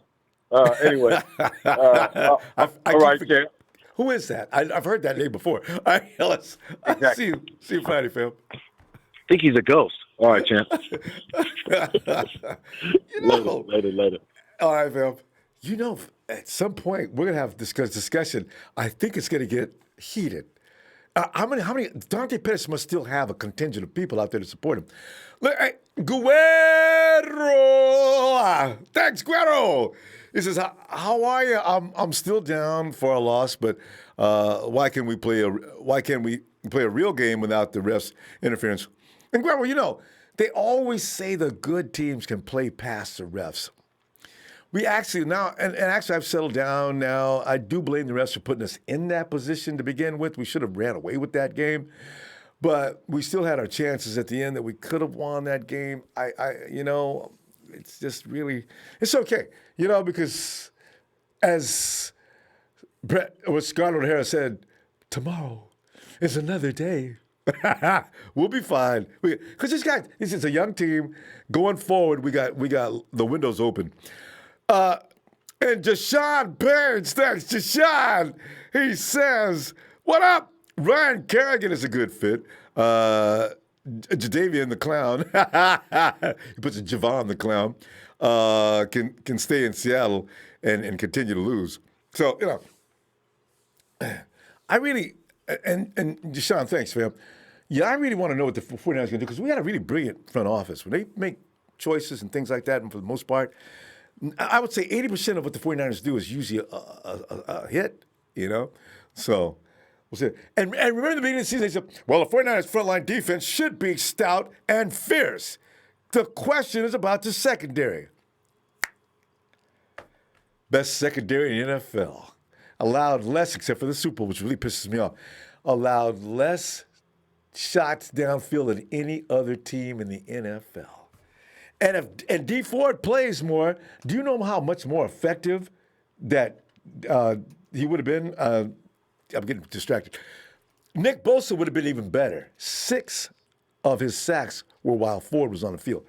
Anyway. All right, champ. Who is that? I've heard that name before. All right, Ellis. Exactly. See you Friday, fam. I think he's a ghost. All right, champ. Later. All right, fam. At some point we're gonna have discussion. I think it's gonna get heated. How many? Dante Pettis must still have a contingent of people out there to support him. Look, Guerrero. Thanks, Guerrero. He says, "How are you? I'm still down for a loss, but why can't we play a real game without the refs' interference?" And Guerrero, they always say the good teams can play past the refs. We actually now, and actually I've settled down now. I do blame the refs for putting us in that position to begin with. We should have ran away with that game. But we still had our chances at the end that we could have won that game. It's just really, it's okay. Because as Scarlett O'Hara said, tomorrow is another day. We'll be fine. Because this is a young team. Going forward, we got the windows open. And Jashawn Barnes, thanks, Jashawn. He says, what up? Ryan Kerrigan is a good fit. Jadavian the Clown, he puts a Javon the Clown, can stay in Seattle and continue to lose. So, I really, and Deshaun, thanks, fam. Yeah, I really want to know what the 49ers are going to do because we had a really brilliant front office. When they make choices and things like that, and for the most part, I would say 80% of what the 49ers do is usually a hit, So, we'll see. And remember the beginning of the season, they said, well, the 49ers frontline defense should be stout and fierce. The question is about the secondary. Best secondary in the NFL. Allowed less, except for the Super Bowl, which really pisses me off, allowed less shots downfield than any other team in the NFL. And if D Ford plays more, do you know how much more effective that he would have been? I'm getting distracted. Nick Bosa would have been even better. 6 of his sacks were while Ford was on the field.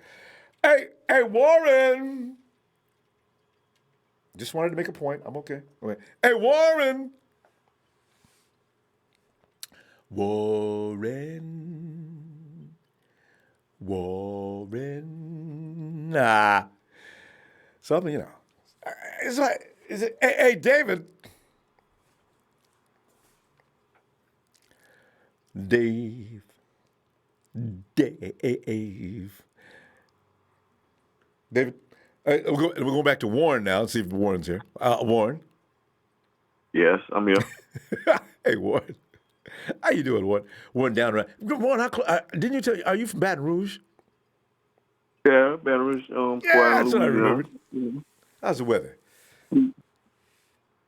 Hey, Warren. Just wanted to make a point. I'm okay. Hey, Warren. Warren. Something, It's like, hey, David. Dave. David. We're going back to Warren now. Let's see if Warren's here. Warren. Yes, I'm here. Hey, Warren. How you doing, Warren? Warren down right. Warren, didn't you tell you? Are you from Baton Rouge? Yeah, Baton Rouge. Yeah, that's what I remembered. How's the weather?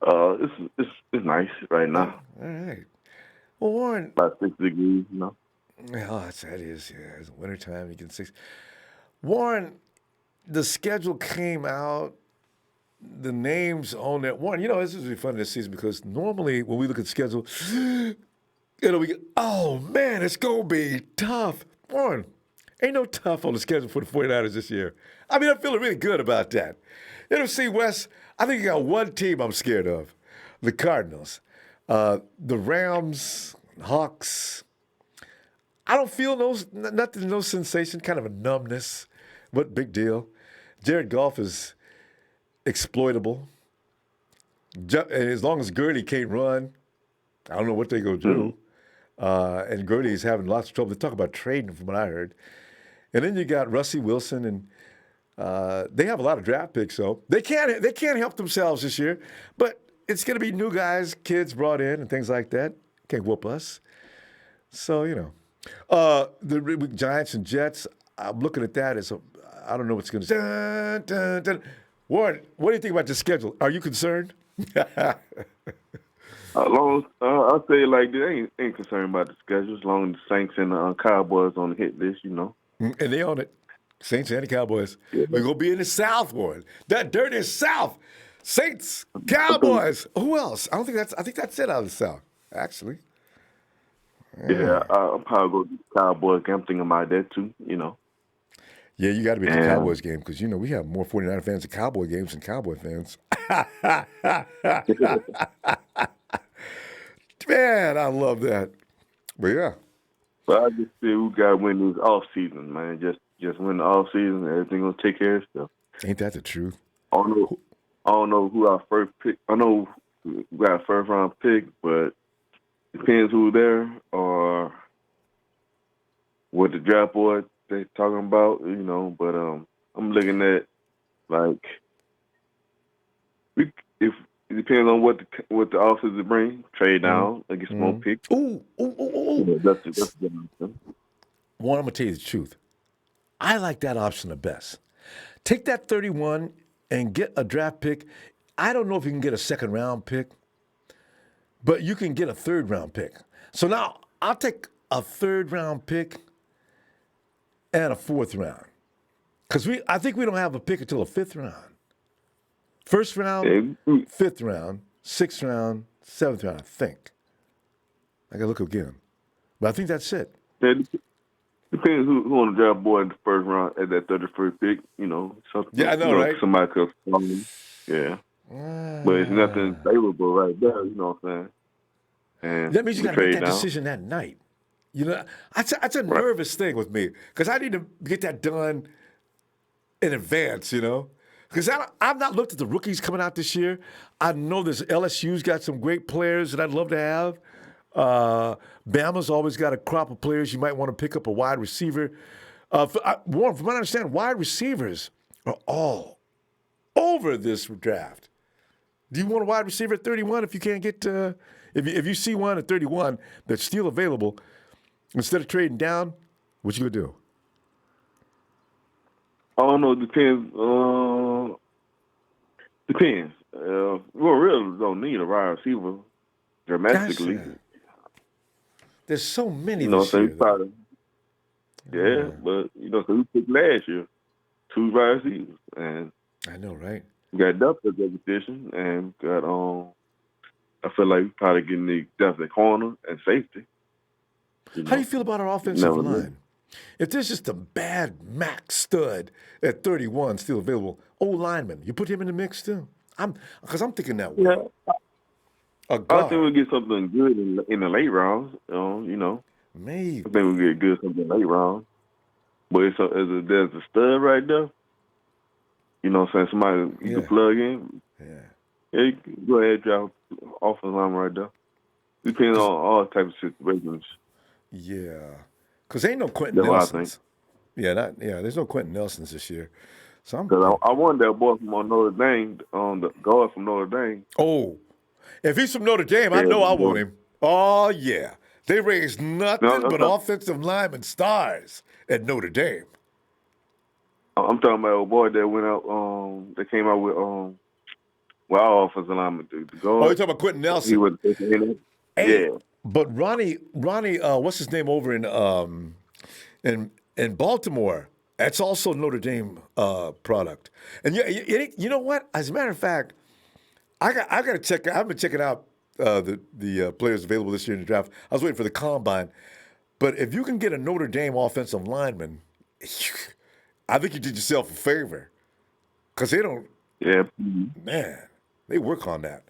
It's nice right now. All right. Well, Warren. About 6 degrees, Oh, that is. Yeah, it's wintertime. You get 6. Warren, the schedule came out. The names on that. Warren, this is really fun this season because normally when we look at the schedule, oh, man, it's going to be tough. Warren, ain't no tough on the schedule for the 49ers this year. I'm feeling really good about that. NFC West, I think you got one team I'm scared of, the Cardinals. The Rams, Hawks. I don't feel nothing, no sensation, kind of a numbness. What big deal? Jared Goff is exploitable. And as long as Gurley can't run, I don't know what they're going to do. And Gurley is having lots of trouble. They talk about trading, from what I heard. And then you got Russie Wilson, and they have a lot of draft picks. So they can't help themselves this year. But it's going to be new guys, kids brought in, and things like that. Can't whoop us. So the Giants and Jets. I'm looking at that as I don't know what's going to. Warren, what do you think about the schedule? Are you concerned? I'll say it like this. Ain't concerned about the schedule as long as the Saints and the Cowboys on the hit list, And they own it. Saints and the Cowboys. Yeah. We're going to be in the South, Warren. That dirty South. Saints, Cowboys. Who else? I think that's it out of the South, actually. Yeah, I'll probably go to the Cowboys. I'm thinking about that too, Yeah, you got to be at the Cowboys game because, we have more 49er fans at Cowboy games than Cowboy fans. Man, I love that. But yeah. But I just feel we got to win this off season, man. Just win the off season, everything gonna take care of itself. Ain't that the truth? I don't know who our first pick. I know we got a first round pick, but depends who's there or what the draft board they talking about, But I'm looking at if it depends on what the officers bring, trade down, get some more picks. Ooh. That's the option. One, I'm going to tell you the truth. I like that option the best. Take that 31 and get a draft pick. I don't know if you can get a second round pick, but you can get a third round pick. So now I'll take a third round pick and a fourth round. Because I think we don't have a pick until the fifth round. First round, fifth round, sixth round, seventh round, I think. I got to look again. But I think that's it. Depends who on the draft board in the first round at that 31st pick, Yeah, I know, right? Somebody could yeah. But it's nothing favorable right there, you know what I'm saying? And that means you got to make that decision that night. That's a nervous thing with me because I need to get that done in advance, Because I've not looked at the rookies coming out this year. I know this LSU's got some great players that I'd love to have. Bama's always got a crop of players. You might want to pick up a wide receiver. Warren, from what I understand, wide receivers are all over this draft. Do you want a wide receiver at 31 if you can't get if you see one at 31 that's still available, instead of trading down, what you gonna do? I don't know. Depends. We really don't need a wide receiver dramatically. Gotcha. There's so many this year. But so we picked last year 2 wide receivers, and I know, right? We got depth at that position, and got I feel like we probably getting the depth at corner and safety. How do you feel about our offensive line? If there's just a bad Mac stud at 31 still available, old lineman, you put him in the mix too? Because I'm thinking that way. Yeah. I think we'll get something good in the late rounds. Maybe. I think we'll get good something in the late rounds. But there's a stud right there. You know what I'm saying? Somebody you can plug in. Yeah, you can go ahead and drop offensive line right there. Depends on all types of situations. Yeah. Because ain't no Quentin Nelsons. There's no Quentin Nelsons this year. So I wanted that boy from Notre Dame, the guard from Notre Dame. Oh, if he's from Notre Dame, I know I want him. Oh, yeah. They raised nothing but offensive lineman stars at Notre Dame. I'm talking about a boy that went out, that came out with our offensive lineman. The guard. Oh, you're talking about Quentin Nelson? He was, yeah. But Ronnie, what's his name over in Baltimore? That's also Notre Dame product. And you know what? As a matter of fact, I got to check. I've been checking out the players available this year in the draft. I was waiting for the combine, but if you can get a Notre Dame offensive lineman, I think you did yourself a favor, because they don't. Yeah. Man, they work on that.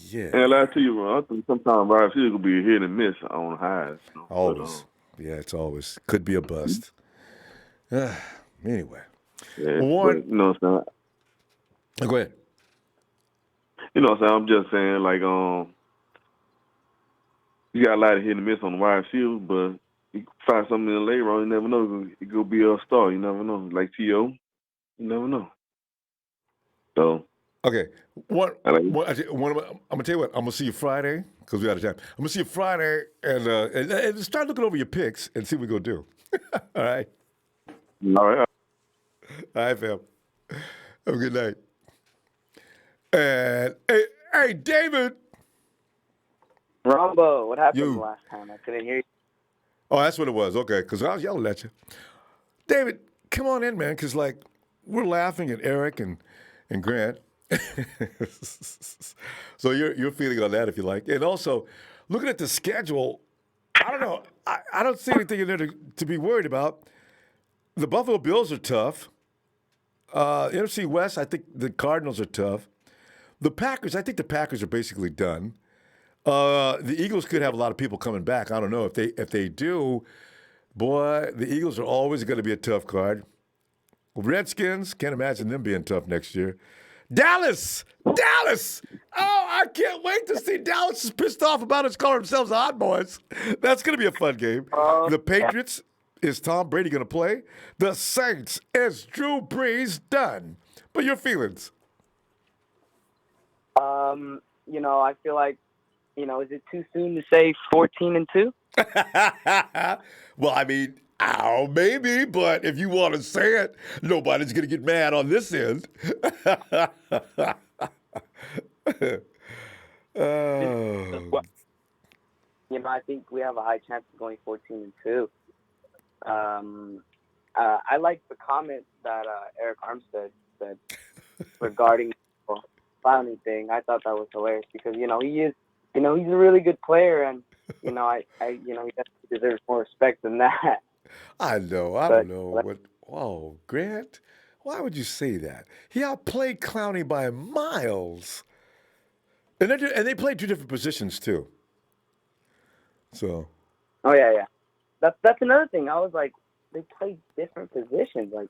Yeah, And last to you, I think sometimes wide receiver could be a hit and miss on highs. always. Yeah, it's always could be a bust. Anyway, Yeah, well, but Warren, you know what I'm saying. go ahead. You know what I'm saying. I'm just saying like you got a lot of hit and miss on the wide receiver, but you can find something in the late round. You never know. It could be a star. You never know. Like T.O. You never know. So Okay, I like. I'm gonna tell you what. I'm gonna see you Friday because we out of time. I'm gonna see you Friday and start looking over your picks and see what we're gonna do. All right, All right. all right, fam. Have a good night. And hey, David. Ronbo, what happened You. last time? I couldn't hear you. Oh, that's what it was. Okay, because I was yelling at you. David, come on in, man, because like we're laughing at Arik and Grant. So you're feeling on that if you like, and also looking at the schedule. I don't know. I don't see anything in there to be worried about. The Buffalo Bills are tough. NFC West, I think the Cardinals are tough. The Packers, I think the Packers are basically done. The Eagles could have a lot of people coming back. I don't know if they do. Boy, the Eagles are always going to be a tough card. Redskins, can't imagine them being tough next year. Dallas! Dallas! Oh, I can't wait to see Dallas is pissed off about us calling themselves the Hot Boys. That's going to be a fun game. The Patriots, is Tom Brady going to play? The Saints, is Drew Brees done? But your feelings? I feel like, is it too soon to say 14-2? Well, I mean, maybe, but if you want to say it, nobody's going to get mad on this end. Oh. I think we have a high chance of going 14-2. I like the comment that Arik Armstead said regarding the clowning thing. I thought that was hilarious because he is, he's a really good player, and he deserves more respect than that. I know. I don't know what. Oh, Grant, why would you say that? He outplayed Clowney by miles, and they played two different positions too. So. Oh yeah. That's another thing. I was like, they play different positions. Like,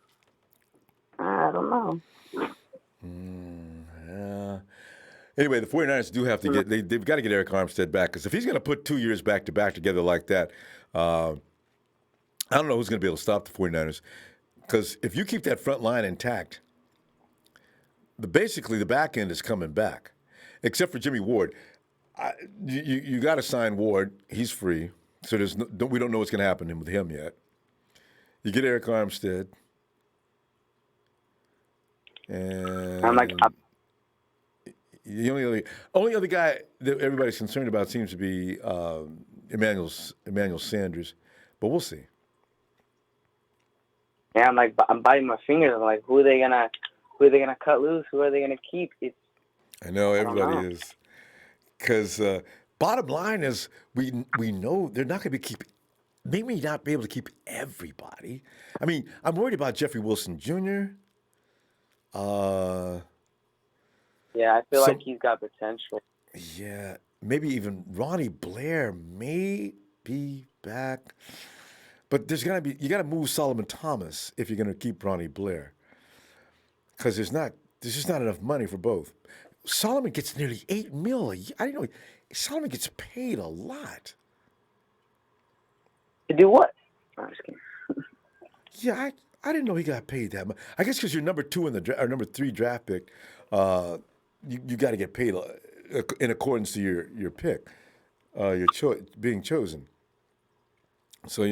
I don't know. Yeah. Anyway, the 49ers do have to get, they've got to get Arik Armstead back because if he's going to put 2 years back to back together like that, I don't know who's going to be able to stop the 49ers. Because if you keep that front line intact, basically the back end is coming back, except for Jimmy Ward. You got to sign Ward. He's free. So we don't know what's going to happen with him yet. You get Arik Armstead. And the only other guy that everybody's concerned about seems to be Emmanuel Sanders, but we'll see. Yeah, I'm biting my fingers. I'm like, who are they gonna cut loose? Who are they gonna keep? I know everybody is, because bottom line is we know they're not going to maybe not be able to keep everybody. I mean, I'm worried about Jeffrey Wilson Jr. Yeah, I feel like he's got potential. Yeah, maybe even Ronnie Blair may be back. But you got to move Solomon Thomas if you're going to keep Ronnie Blair. Because there's just not enough money for both. Solomon gets nearly $8 million a year. I didn't know Solomon gets paid a lot. To do what? I'm just kidding. Yeah, I didn't know he got paid that much. I guess because you're number 2 in or number 3 draft pick, you got to get paid in accordance to your pick, being chosen. So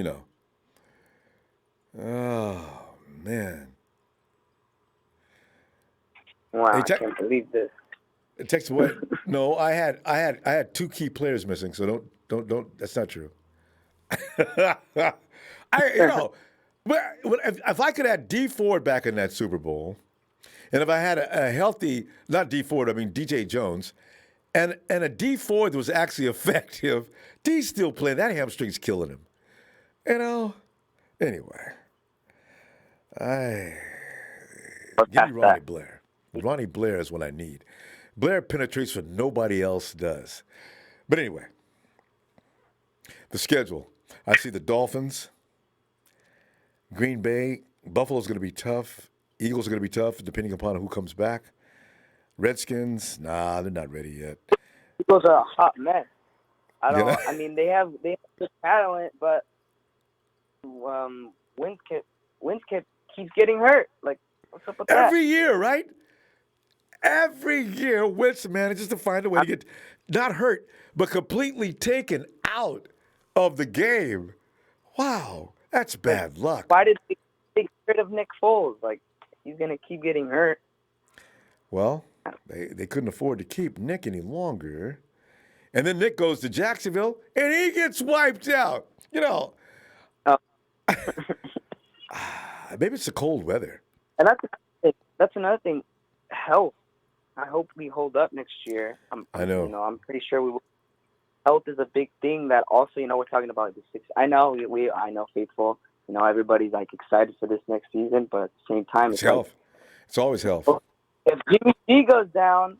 Oh man! Wow, I can't believe this. Text what? No, I had 2 key players missing. So don't. That's not true. If I could add D Ford back in that Super Bowl, and if I had a healthy, not D Ford, I mean DJ Jones, and a D Ford that was actually effective, D's still playing. That hamstring's killing him. Anyway, give me Ronnie Blair. Ronnie Blair is what I need. Blair penetrates what nobody else does. But anyway, the schedule. I see the Dolphins, Green Bay, Buffalo's going to be tough. Eagles are going to be tough, depending upon who comes back. Redskins, nah, they're not ready yet. Eagles are a hot mess. I don't. Yeah. I mean, they have good talent, but Winskip keeps getting hurt. Like, what's up with that? Every year, right? Every year, Wentz manages to find a way to get not hurt, but completely taken out of the game. Wow, that's bad luck. Why did they get rid of Nick Foles? Like, he's gonna keep getting hurt. Well, they couldn't afford to keep Nick any longer. And then Nick goes to Jacksonville, and he gets wiped out. You know, maybe it's the cold weather. And that's another thing. Health. I hope we hold up next year. I know. You know, I'm pretty sure we will. Health is a big thing that also, you know, we're talking about the six. I know I know faithful. You know, everybody's like excited for this next season, but at the same time, It's health. It's always health. If Jimmy G goes down,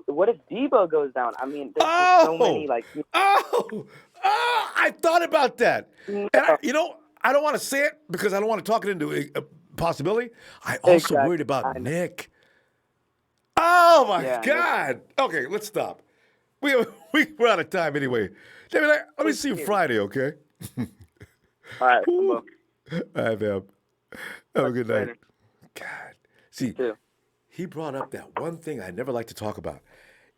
what if Debo goes down? I mean, there's just so many like. I thought about that. And I don't want to say it because I don't want to talk it into a possibility. I also worried about Nick. Oh my God! Okay, let's stop. We're out of time anyway. David, let me see you Friday, okay? All right. All right, man. Have a good night. God. See, he brought up that one thing I never like to talk about.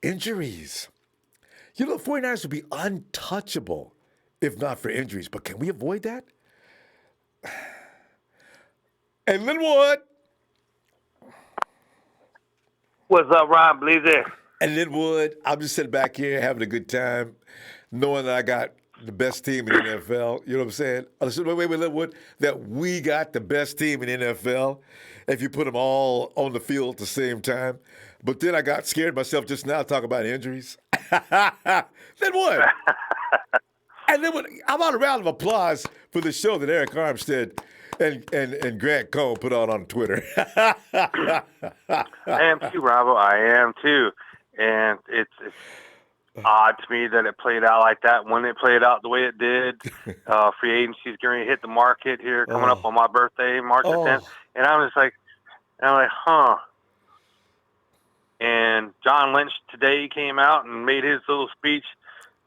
Injuries. You know, the 49ers would be untouchable if not for injuries. But can we avoid that? And Linwood. What's up, Ron Bleezer? And Linwood, I'm just sitting back here having a good time, knowing that I got the best team in the NFL. You know what I'm saying? Wait, Linwood, that we got the best team in the NFL if you put them all on the field at the same time. But then I got scared myself just now talking about injuries. Linwood. And Linwood, how about a round of applause for the show that Arik Armstead and Grant Cohn put on Twitter. I am too, Ronbo. I am too. And it's odd to me that it played out like that when it played out the way it did. Free agency's going to hit the market here coming up on my birthday, March the 10th. And I'm like, huh. And John Lynch today came out and made his little speech.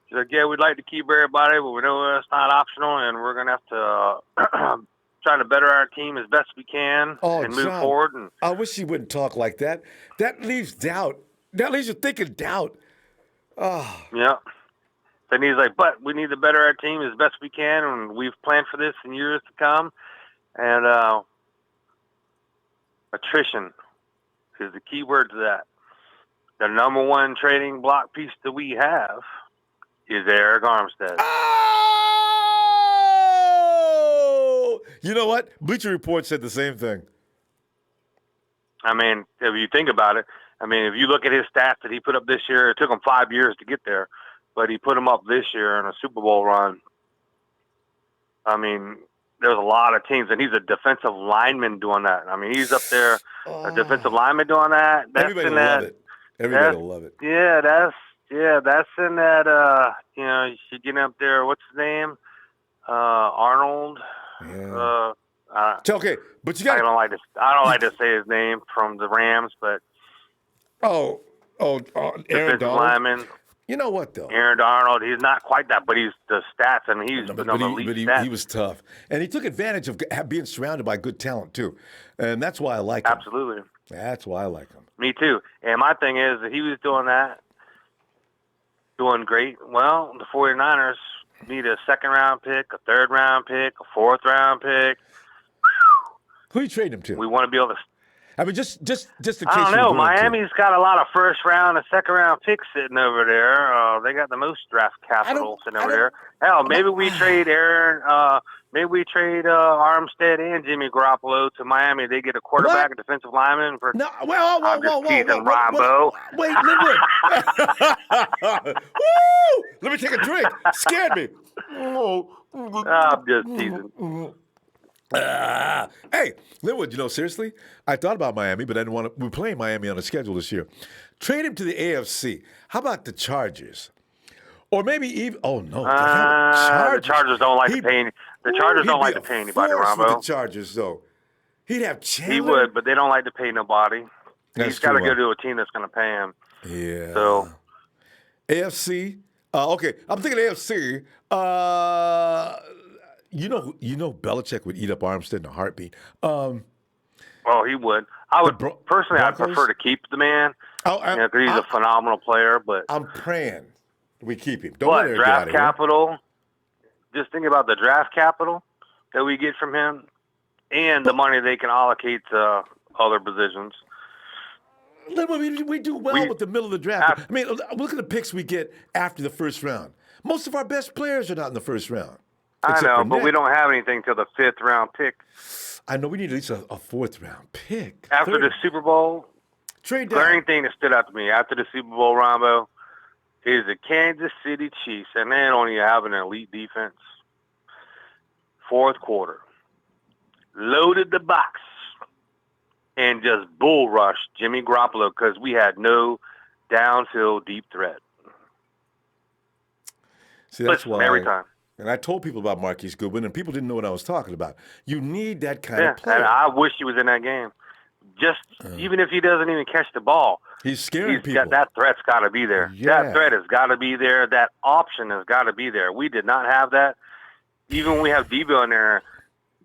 He's like, yeah, we'd like to keep everybody, but we know it's not optional, and we're going to have to try to better our team as best we can and move forward. And I wish he wouldn't talk like that. That leaves doubt. That leaves you thinking doubt. Oh. Yeah. Then he's like, but we need to better our team as best we can, and we've planned for this in years to come. And attrition is the key word to that. The number one trading block piece that we have is Arik Armstead. Oh! You know what? Bleacher Report said the same thing. I mean, if you think about it, if you look at his stats that he put up this year, it took him 5 years to get there, but he put them up this year in a Super Bowl run. I mean, there's a lot of teams, and he's a defensive lineman doing that. I mean, he's up there, a defensive lineman doing that. That's Everybody will love it. Everybody will love it. Yeah, that's in that. You get up there. What's his name? Arnold. Yeah. Okay, but you got. I don't like to say his name from the Rams, but. Aaron Donald. Lineman. You know what though? Aaron Donald. He's not quite that, but he's the stats. I mean, he's he was tough, and he took advantage of being surrounded by good talent too, and that's why I like him. Absolutely. That's why I like him. Me too. And my thing is that he was doing that, doing great. Well, the 49ers need a second-round pick, a third-round pick, a fourth-round pick. Who are you trading him to? We want to be able to. I mean, just in case. I don't know. Miami's got a lot of first-round and second-round picks sitting over there. They got the most draft capital sitting over there. Hell, maybe we trade Aaron. Maybe we trade Armstead and Jimmy Garoppolo to Miami. They get a quarterback, a defensive lineman for. No, I'm just teasing, Ronbo. Wait, Linwood. Woo! Let me take a drink. Scared me. I'm just teasing. Hey, Linwood, seriously, I thought about Miami, but I didn't want to. We're playing Miami on the schedule this year. Trade him to the AFC. How about the Chargers? Or maybe even. Oh no, they have a The Chargers. Chargers don't like to pay. The Chargers He'd don't be like a to pay anybody, force with the Ronbo. Chargers, though. He'd have Chandler. He would, but they don't like to pay nobody. He's got to true, go to a team that's going to pay him. Yeah. So AFC. Okay, I'm thinking AFC. You know, Belichick would eat up Armstead in a heartbeat. Well, he would. I would personally. I'd prefer to keep the man. Because he's a phenomenal player. But I'm praying we keep him. Don't let him draft get out of capital. Here. Just think about the draft capital that we get from him, and the money they can allocate to other positions. We do well with the middle of the draft. I mean, look at the picks we get after the first round. Most of our best players are not in the first round. I know, but we don't have anything till the 5th round pick. I know we need at least a 4th round pick. After the Super Bowl, trade down. Glaring thing that stood out to me after the Super Bowl, Ronbo, is the Kansas City Chiefs, and they don't even have an elite defense. 4th quarter, loaded the box and just bull rushed Jimmy Garoppolo because we had no downfield deep threat. See, that's why every time. And I told people about Marquise Goodwin, and people didn't know what I was talking about. You need that kind of player. And I wish he was in that game. Just even if he doesn't even catch the ball, he's scaring people. That threat's got to be there. Yeah. That threat has got to be there. That option has got to be there. We did not have that. Even when we have Debo in there,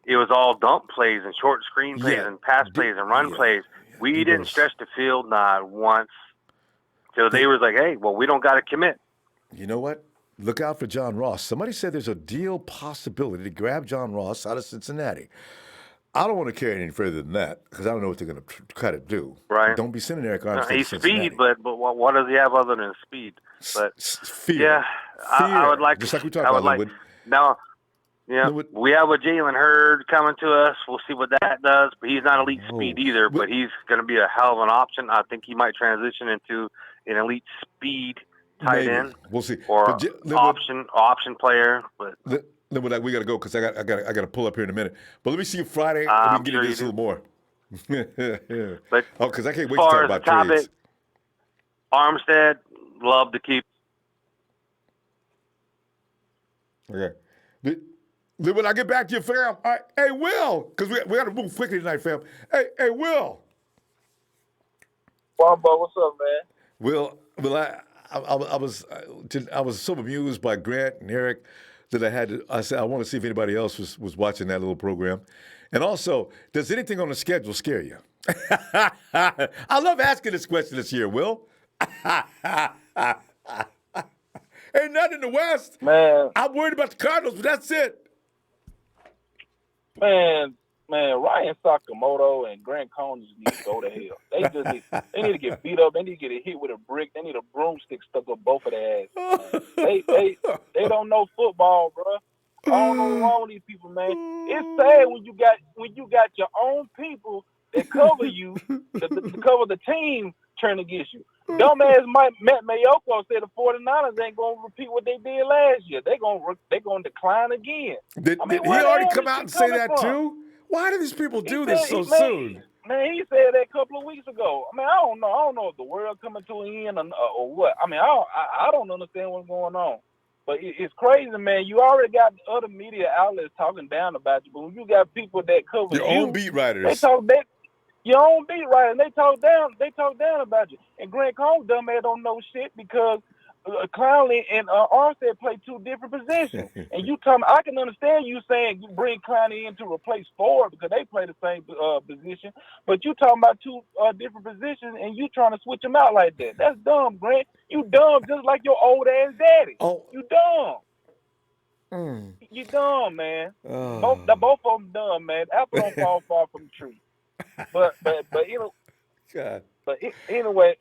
it was all dump plays and short screen plays and pass plays and run plays. We didn't stretch the field not once. So they was like, hey, well, we don't got to commit. You know what? Look out for John Ross. Somebody said there's a deal possibility to grab John Ross out of Cincinnati. I don't want to carry it any further than that because I don't know what they're going to try to do. Right. Don't be sending Arik Armstead He's to Cincinnati. speed, but what does he have other than speed? But fear. Yeah, I would like just to. like we talked about. Now, we have a Jalen Hurd coming to us. We'll see what that does. But he's not elite speed either. But he's going to be a hell of an option. I think he might transition into an elite speed tight end. We'll see. Or option player. But we got to go because I got to pull up here in a minute. But let me see you Friday. And we can get into this a little more. But because I can't wait to talk about trades. Armstead, love to keep. Okay. When I get back to you, fam. All right. Hey, Will, because we got to move quickly tonight, fam. Hey, Will. Ronbo, what's up, man? Will, I was so amused by Grant and Arik that I said I want to see if anybody else was watching that little program. And also, does anything on the schedule scare you? I love asking this question this year, Will. Ain't nothing in the West. Man. I'm worried about the Cardinals, but that's it. Man, Ryan Sakamoto and Grant Cohn just need to go to hell. They need to get beat up. They need to get hit with a brick. They need a broomstick stuck up both of their asses. They don't know football, bro. I don't know what's wrong with these people, man. It's sad when you got your own people that cover you, to cover the team turn against you. Dumbass Matt Mayoko said the 49ers ain't gonna repeat what they did last year. They gonna decline again. Did he already come out and say that too? Why do these people do this so soon? Man, he said that a couple of weeks ago. I mean, I don't know if the world coming to an end or what. I mean, I don't understand what's going on. But it's crazy, man. You already got other media outlets talking down about you, but when you got people that cover your own beat writers, your own beat writers, they talk down about you. And Grant Cohn, dumbass, don't know shit because Clowney and Armstead play two different positions. And you tell me, I can understand you saying you bring Clowney in to replace Ford because they play the same position, but you talking about two different positions and you trying to switch them out like that. That's dumb, Grant. You dumb just like your old ass daddy. Oh. You dumb. You dumb, man. Both of them dumb, man. Apple don't fall far from the tree. But you know. God. But anyway,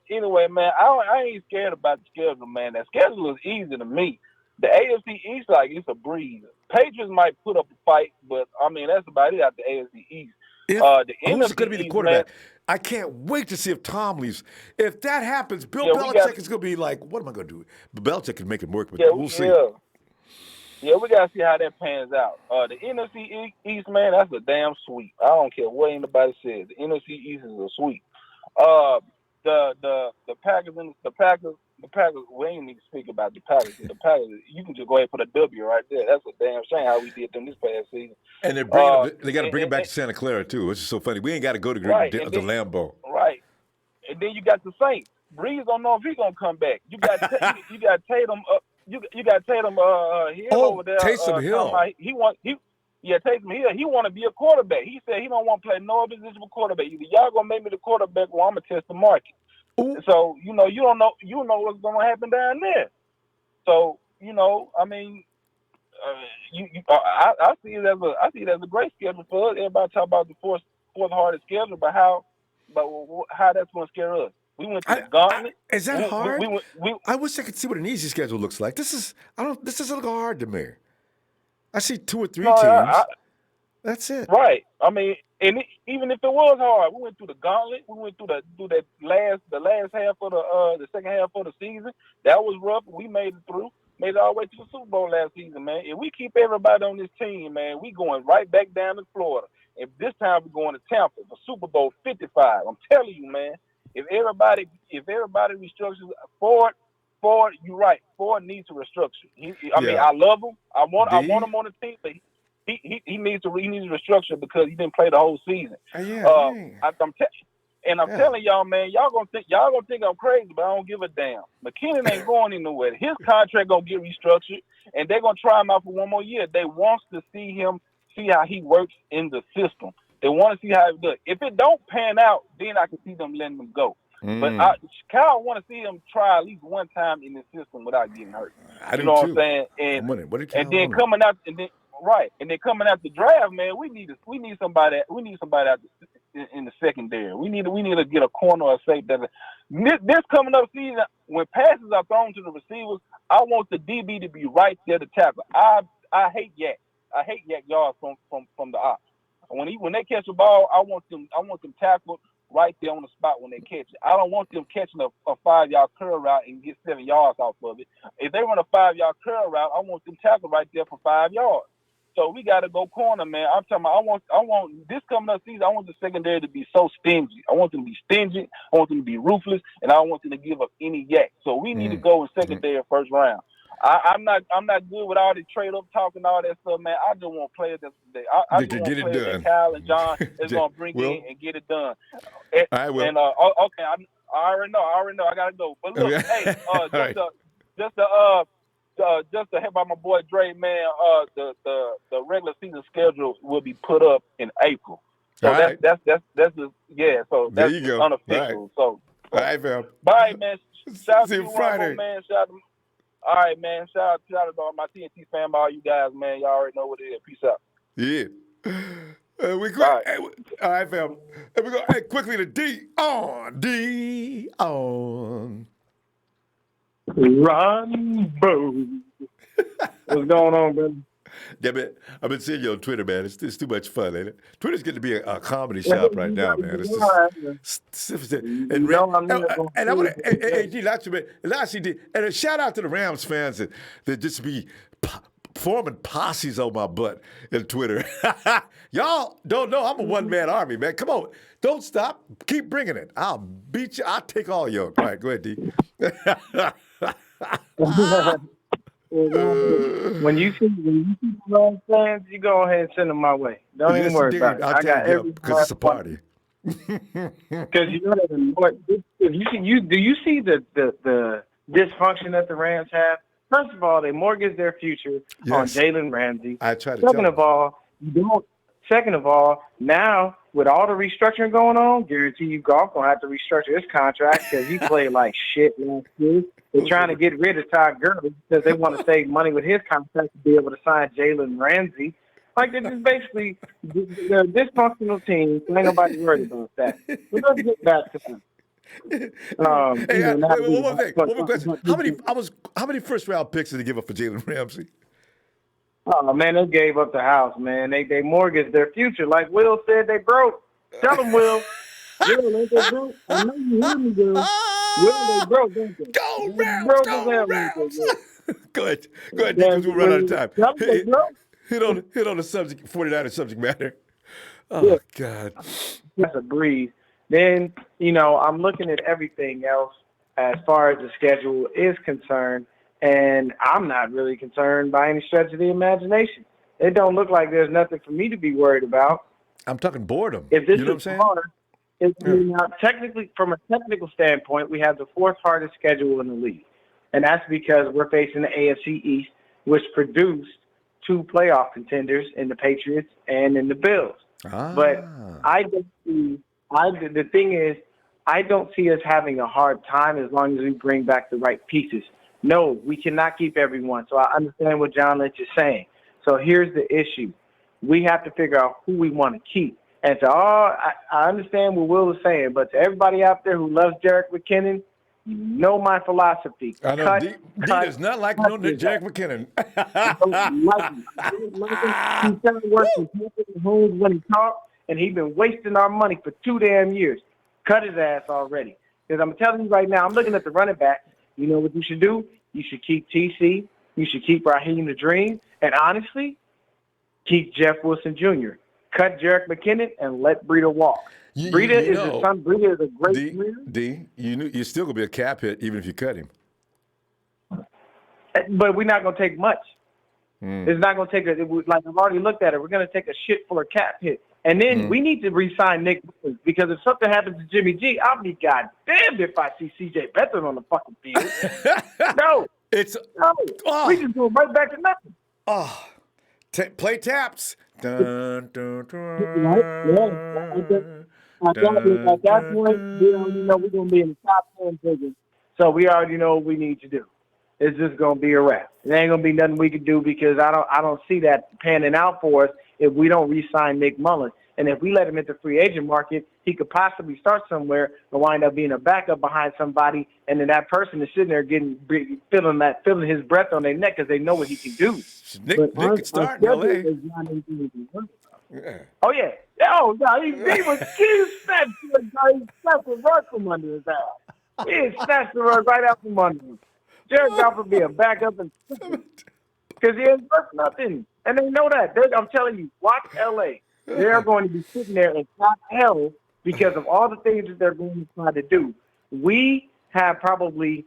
man, I ain't scared about the schedule, man. That schedule is easy to me. The AFC East, like, it's a breeze. Patriots might put up a fight, but, I mean, that's about it out the AFC East. Who's going to be the quarterback? Man, I can't wait to see if Tom leaves. If that happens, Belichick is going to be like, what am I going to do? But Belichick can make it work, but we'll see. Yeah, we gotta see how that pans out. The NFC East, man, that's a damn sweep. I don't care what anybody says. The NFC East is a sweep. Uh, the Packers and the Packers. We ain't need to speak about the Packers. The Packers, you can just go ahead and put a W right there. That's a damn shame how we did them this past season. And they're bringing them, they got to bring it back to Santa Clara too, which is so funny. We ain't got to go to Right, the and then Lambeau. right, and then you got the Saints. Breeze don't know if he's gonna come back. You got you got Tatum. You got Tatum Hill over there. Taysom Hill. Taysom Hill. He want to be a quarterback. He said he don't want to play no position for quarterback. Either y'all gonna make me the quarterback, or I'm gonna test the market. Ooh. So you know what's gonna happen down there. So I mean, I see it as a great schedule for us. Everybody talk about the fourth hardest schedule, but how that's gonna scare us. We went to the gauntlet. Is that hard? We I wish I could see what an easy schedule looks like. This doesn't look hard to me. I see 2 or 3 teams. That's it. Right. I mean, even if it was hard, we went through the gauntlet. We went through the last half of the second half of the season. That was rough. We made it through. Made it all the way to the Super Bowl last season, man. If we keep everybody on this team, man, we going right back down to Florida. And this time we're going to Tampa for Super Bowl 55. I'm telling you, man. If everybody restructures Ford, you're right. Ford needs to restructure. I mean, I love him. I want him on the team, but he needs to restructure because he didn't play the whole season. I'm telling y'all, man, y'all gonna think I'm crazy, but I don't give a damn. McKinnon ain't going anywhere. His contract gonna get restructured, and they're gonna try him out for one more year. They want to see how he works in the system. They want to see how it does. If it don't pan out, then I can see them letting them go. But Kyle want to see him try at least one time in the system without getting hurt. You know what I'm saying? And then coming out the draft, man, we need somebody out in the secondary. We need to get a corner or safe. This coming up season, when passes are thrown to the receivers, I want the DB to be right there to tackle. I hate yak. I hate yak yards from the ops. When they catch the ball, I want them tackled right there on the spot when they catch it. I don't want them catching a 5-yard curl route and get 7 yards off of it. If they run a 5-yard curl route, I want them tackled right there for 5 yards. So we got to go corner, man. I'm talking about, I want this coming up season, I want the secondary to be so stingy. I want them to be stingy. I want them to be ruthless, and I don't want them to give up any yak. So we need to go in secondary first round. I'm not good with all the trade up talk and all that stuff, man. I just want players I just want players that Kyle and John is gonna bring in and get it done. Okay, I already know. I gotta go. But look, hey, just to help out my boy Dre, man. The regular season schedule will be put up in April. So that's So that's unofficial. Right. So all right, fam. Bye, man. Shout out to you, Friday, man. Shout out to. All right, man. Shout out to all my TNT fam, all you guys, man. Y'all already know what it is. Peace out. Yeah. All right, fam. And we go quickly to D on. Ronbo. What's going on, brother? Yeah, man. I've been seeing you on Twitter, man. It's too much fun, ain't it? Twitter's getting to be a comedy shop right now, man. It's just, and I want to, and a shout out to the Rams fans that just be forming posses on my butt in Twitter. Y'all don't know I'm a one-man army, man. Come on. Don't stop. Keep bringing it. I'll beat you. I'll take all you. All right, go ahead, D. When you see the wrong fans, you go ahead and send them my way. Don't even worry about it. I got every because it's a party. Because you know that do you see the dysfunction that the Rams have? First of all, they mortgage their future on Jalen Ramsey. I try to Second of all, you don't. Second of all, now with all the restructuring going on, guarantee you Goff gonna have to restructure his contract because he played like shit last year. They're trying to get rid of Todd Gurley because they want to save money with his contract to be able to sign Jalen Ramsey. Like, they're just basically they're a dysfunctional team. So ain't nobody worried about that. But let's get back to them. One more question. How many first round picks did they give up for Jalen Ramsey? Oh man, they gave up the house, man. They mortgaged their future. Like Will said, they broke. Tell them, Will. Will, ain't they broke? I know you hear me, Will. Will, they broke, don't they? Go Rams! Go Rams! Go ahead, D, Then because we run out of time. no, Hit on the subject, 49er subject matter. yeah, Oh God. that's a breeze. Then, I'm looking at everything else as far as the schedule is concerned, and I'm not really concerned by any stretch of the imagination. It don't look like there's nothing for me to be worried about. I'm talking boredom. If this You know what I'm is saying? hard, Yeah. now, technically, from a technical standpoint, we have the fourth hardest schedule in the league. And that's because we're facing the AFC East, which produced two playoff contenders in the Patriots and in the Bills. But I don't see. The thing is, I don't see us having a hard time as long as we bring back the right pieces. No, we cannot keep everyone. So I understand what John Lynch is saying. So here's the issue: we have to figure out who we want to keep. And to all, I understand what Will is saying, but to everybody out there who loves Jerick McKinnon, you know my philosophy. I know D does not like no Jerick McKinnon. I don't like him. I don't like him. He started working homes when he talked, and he's been wasting our money for 2 damn years. Cut his ass already. Because I'm telling you right now, I'm looking at the running backs. You know what you should do? You should keep TC. You should keep Raheem the Dream. And honestly, keep Jeff Wilson Jr. Cut Jerick McKinnon and let Breida walk. Breida is the son. Breida is a great player. D, you're still gonna be a cap hit even if you cut him. But we're not gonna take much. It's not gonna take like I've already looked at it. We're gonna take a shit full of cap hit, and then we need to re-sign Nick Mullins, because if something happens to Jimmy G, I'll be goddamned if I see C.J. Beathard on the fucking field. No, we just go right back to nothing. Oh, play taps. Dun, dun, dun, At that point, we already know we're going to be in the top 10 figures. So we already know what we need to do. It's just going to be a wrap. It ain't going to be nothing we can do, because I don't see that panning out for us if we don't re-sign Nick Mullins. And if we let him into the free agent market, he could possibly start somewhere and wind up being a backup behind somebody, and then that person is sitting there feeling his breath on their neck because they know what he can do. Nick could start in L.A. Yeah. Oh, yeah. Oh, no, he snatched the rug from under his ass. He snatched the rug right out from under him. Jared Goff would be a backup because he ain't worth nothing. And they know that. I'm telling you, watch L.A. They're going to be sitting there in top hell because of all the things that they're going to try to do. We have probably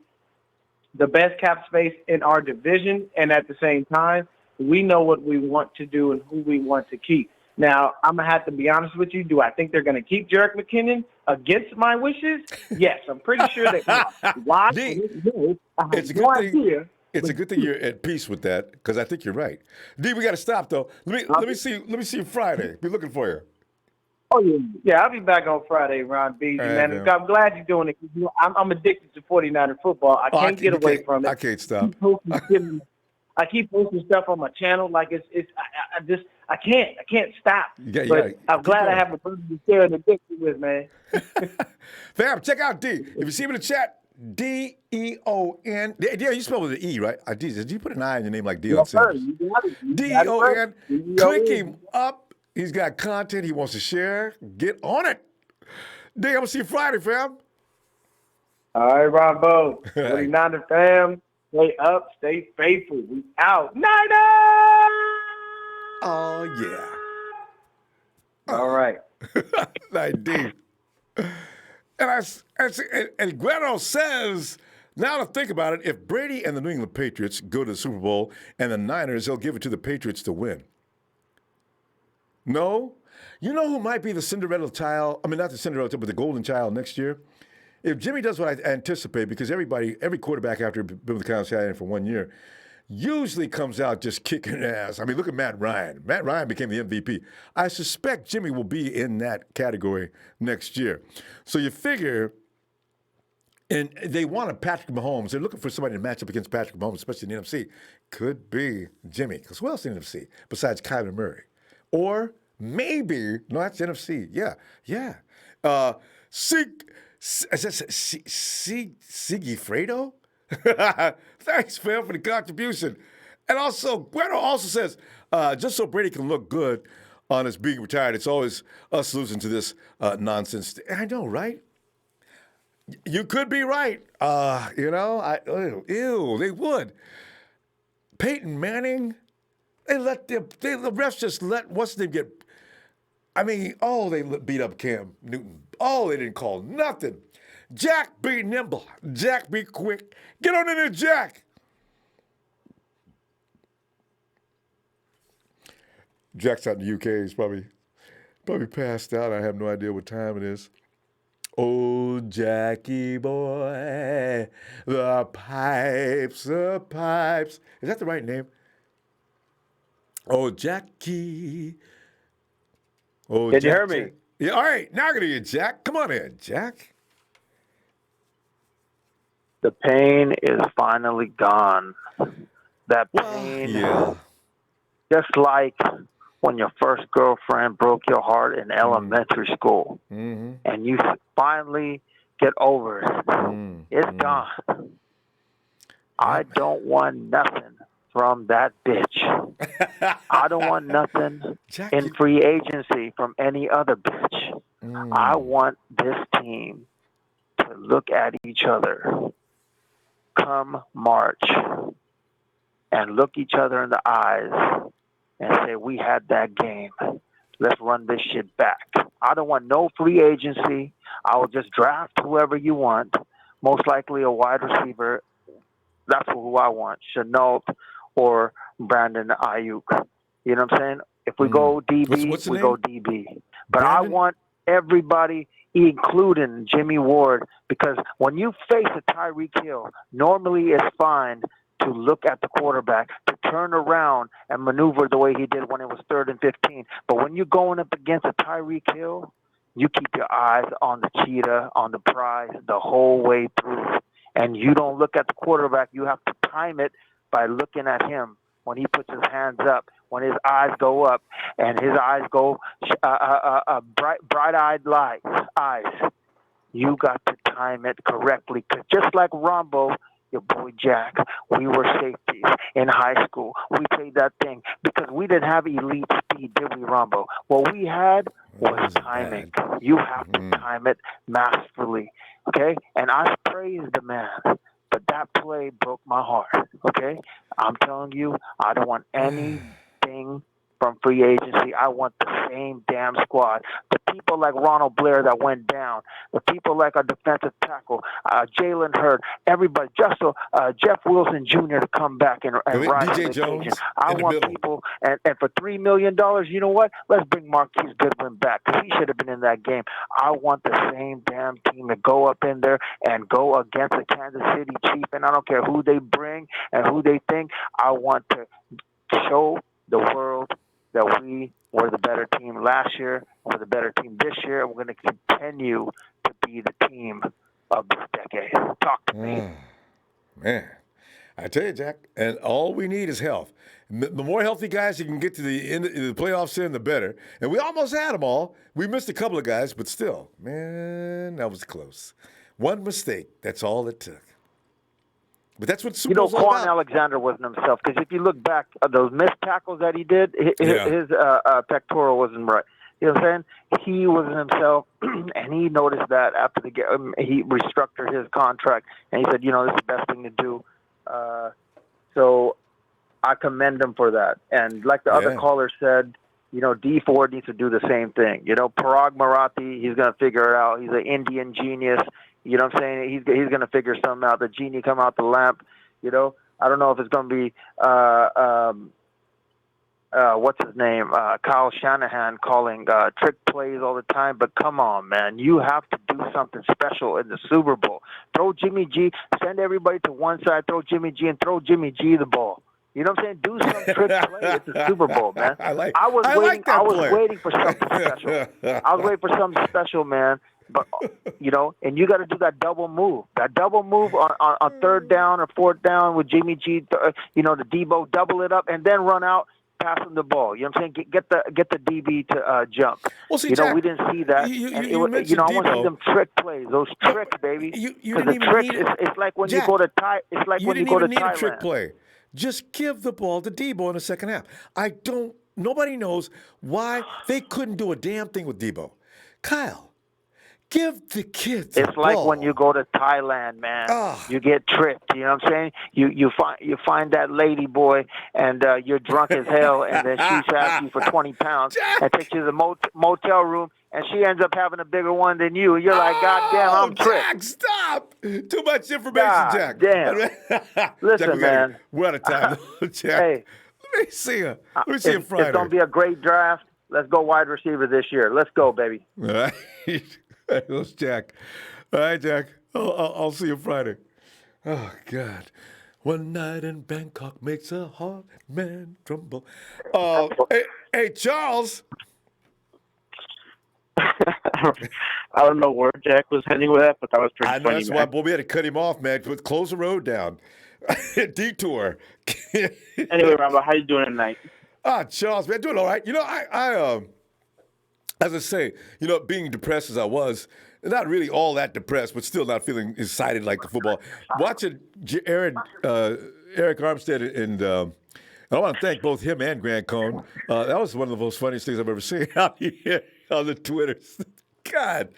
the best cap space in our division, and at the same time, we know what we want to do and who we want to keep. Now, I'm going to have to be honest with you. Do I think they're going to keep Jerick McKinnon against my wishes? Yes, I'm pretty sure they will. Why? It's a good thing. It's a good thing you're at peace with that, because I think you're right. D, we got to stop though. Let me see you Friday. Be looking for you. Oh yeah, I'll be back on Friday, Ron B. Right, man. I'm glad you're doing it. I'm addicted to 49er football. I can't get away from it. I can't stop. I keep posting stuff on my channel. Like I can't stop. But I'm glad I have a person to share an addiction with, man. Fam, check out D. If you see him in the chat, D-E-O-N. Yeah, you spell with an E, right? Did you put an I in your name like Deion Sanders? D-E-O-N. Click him up. He's got content he wants to share. Get on it. D, I'm going to see you Friday, fam. All right, Ronbo. 49er fam. Stay up. Stay faithful. We out. Niner! Oh, yeah. All right. Like D. And Guerrero says, now to think about it, if Brady and the New England Patriots go to the Super Bowl and the Niners, they'll give it to the Patriots to win. No? You know who might be the Cinderella child? I mean, not the Cinderella child, but the golden child next year? If Jimmy does what I anticipate, because every quarterback after been with the Cowboys for 1 year, usually comes out just kicking ass. I mean, look at Matt Ryan. Matt Ryan became the MVP. I suspect Jimmy will be in that category next year. So you figure, and they wanted Patrick Mahomes. They're looking for somebody to match up against Patrick Mahomes, especially in the NFC. Could be Jimmy, because who else in the NFC besides Kyler Murray? Or maybe, no, that's NFC. Yeah. Sigifredo? Thanks, Phil, for the contribution. And also, Guerrero also says, just so Brady can look good on his being retired, it's always us losing to this nonsense. I know, right? You could be right. They would. Peyton Manning, the refs just let what's name get. I mean, they beat up Cam Newton. They didn't call nothing. Jack, be nimble. Jack, be quick. Get on in there, Jack. Jack's out in the UK. He's probably passed out. I have no idea what time it is. Oh, Jackie boy, the pipes. Is that the right name? Oh, Jackie. Oh, Can Jack, you hear me? Jack. Yeah, all right. Now I can hear you, Jack. Come on in, Jack. The pain is finally gone. That pain, Yeah. just like when your first girlfriend broke your heart in elementary school, and you finally get over it. It's gone. I don't want nothing from that bitch. I don't want nothing in free agency from any other bitch. I want this team to look at each other come March and look each other in the eyes and say, we had that game. Let's run this shit back. I don't want no free agency. I will just draft whoever you want, most likely a wide receiver. That's who I want, Chenault or Brandon Ayuk. You know what I'm saying? If we go DB, what's the we name? go DB. But Brandon? I want everybody, including Jimmy Ward, because when you face a Tyreek Hill, normally it's fine to look at the quarterback, to turn around and maneuver the way he did when it was 3rd and 15. But when you're going up against a Tyreek Hill, you keep your eyes on the cheetah, on the prize the whole way through. And you don't look at the quarterback. You have to time it by looking at him when he puts his hands up, when his eyes go up, and his eyes go bright-eyed eyes. You got to time it correctly. Because just like Ronbo, your boy Jack, we were safeties in high school. We played that thing because we didn't have elite speed, did we, Ronbo? What we had was timing. You have to time it masterfully, okay? And I praise the man, but that play broke my heart, okay? I'm telling you, I don't want anything from free agency. I want the same damn squad. The people like Ronald Blair that went down, the people like our defensive tackle, Jalen Hurd, everybody, just so Jeff Wilson Jr. to come back and rise to the occasion. I want people, and for $3 million, you know what? Let's bring Marquise Goodwin back because he should have been in that game. I want the same damn team to go up in there and go against the Kansas City Chiefs, and I don't care who they bring and who they think. I want to show the world that we were the better team last year, we're the better team this year, and we're going to continue to be the team of this decade. Talk to me. Man, I tell you, Jack, and all we need is health. The more healthy guys you can get to the end of the playoffs in, the better. And we almost had them all. We missed a couple of guys, but still, man, that was close. One mistake, that's all it took. But that's what Super Bowl's all Quan about. Alexander wasn't himself because if you look back, those missed tackles that he did, his pectoral wasn't right. You know what I'm saying? He wasn't himself, and he noticed that after the game. He restructured his contract, and he said, this is the best thing to do. So I commend him for that. And like the other caller said, D Ford needs to do the same thing. Parag Marathi, he's going to figure it out. He's an Indian genius. You know what I'm saying? He's going to figure something out. The genie come out the lamp. I don't know if it's going to be what's his name? Kyle Shanahan calling trick plays all the time. But come on, man, you have to do something special in the Super Bowl. Throw Jimmy G. Send everybody to one side. Throw Jimmy G. And throw Jimmy G the ball. You know what I'm saying? Do some trick play. It's the Super Bowl, man. I was waiting for something special. I was waiting for something special, man. But and you got to do that double move. That double move on 3rd down or 4th down with Jimmy G. The Debo, double it up and then run out, pass him the ball. You know what I'm saying? Get the DB to jump. Well, see, Jack, we didn't see that. You I want to see them trick plays. Those tricks, baby. You didn't even need it. It's like when Jack, you go to Thai. It's like when you go to Thailand. You didn't even need a trick play. Just give the ball to Debo in the second half. Nobody knows why they couldn't do a damn thing with Debo. Kyle, Give the kids a It's like ball. when you go to Thailand, man. Ah. You get tricked. You know what I'm saying? You find that lady boy, and you're drunk as hell, and then she's asking you for 20 pounds and takes you to the motel room, and she ends up having a bigger one than you. You're like, God damn, I'm tricked. Jack, stop! Too much information, God Jack. damn. Jack, Listen, man. We're out of time, Jack. Hey, Let me see her. Let me see her it's Friday. going to be a great draft. Let's go wide receiver this year. Let's go, baby. All right. That's Jack. All right, Jack. I'll see you Friday. Oh, God. One night in Bangkok makes a hard man tremble. Hey, Charles. I don't know where Jack was heading with that, but that was pretty I know funny, that's man. why, boy, we had to cut him off, man. Close the road down. Detour. Anyway, Ronbo, how you doing tonight? Charles, man, doing all right. You know, I as I say, you know, being depressed as I was, not really all that depressed, but still not feeling excited like the football. Watching Arik Armstead and I want to thank both him and Grant Cohn. That was one of the most funniest things I've ever seen out here on the Twitters. God,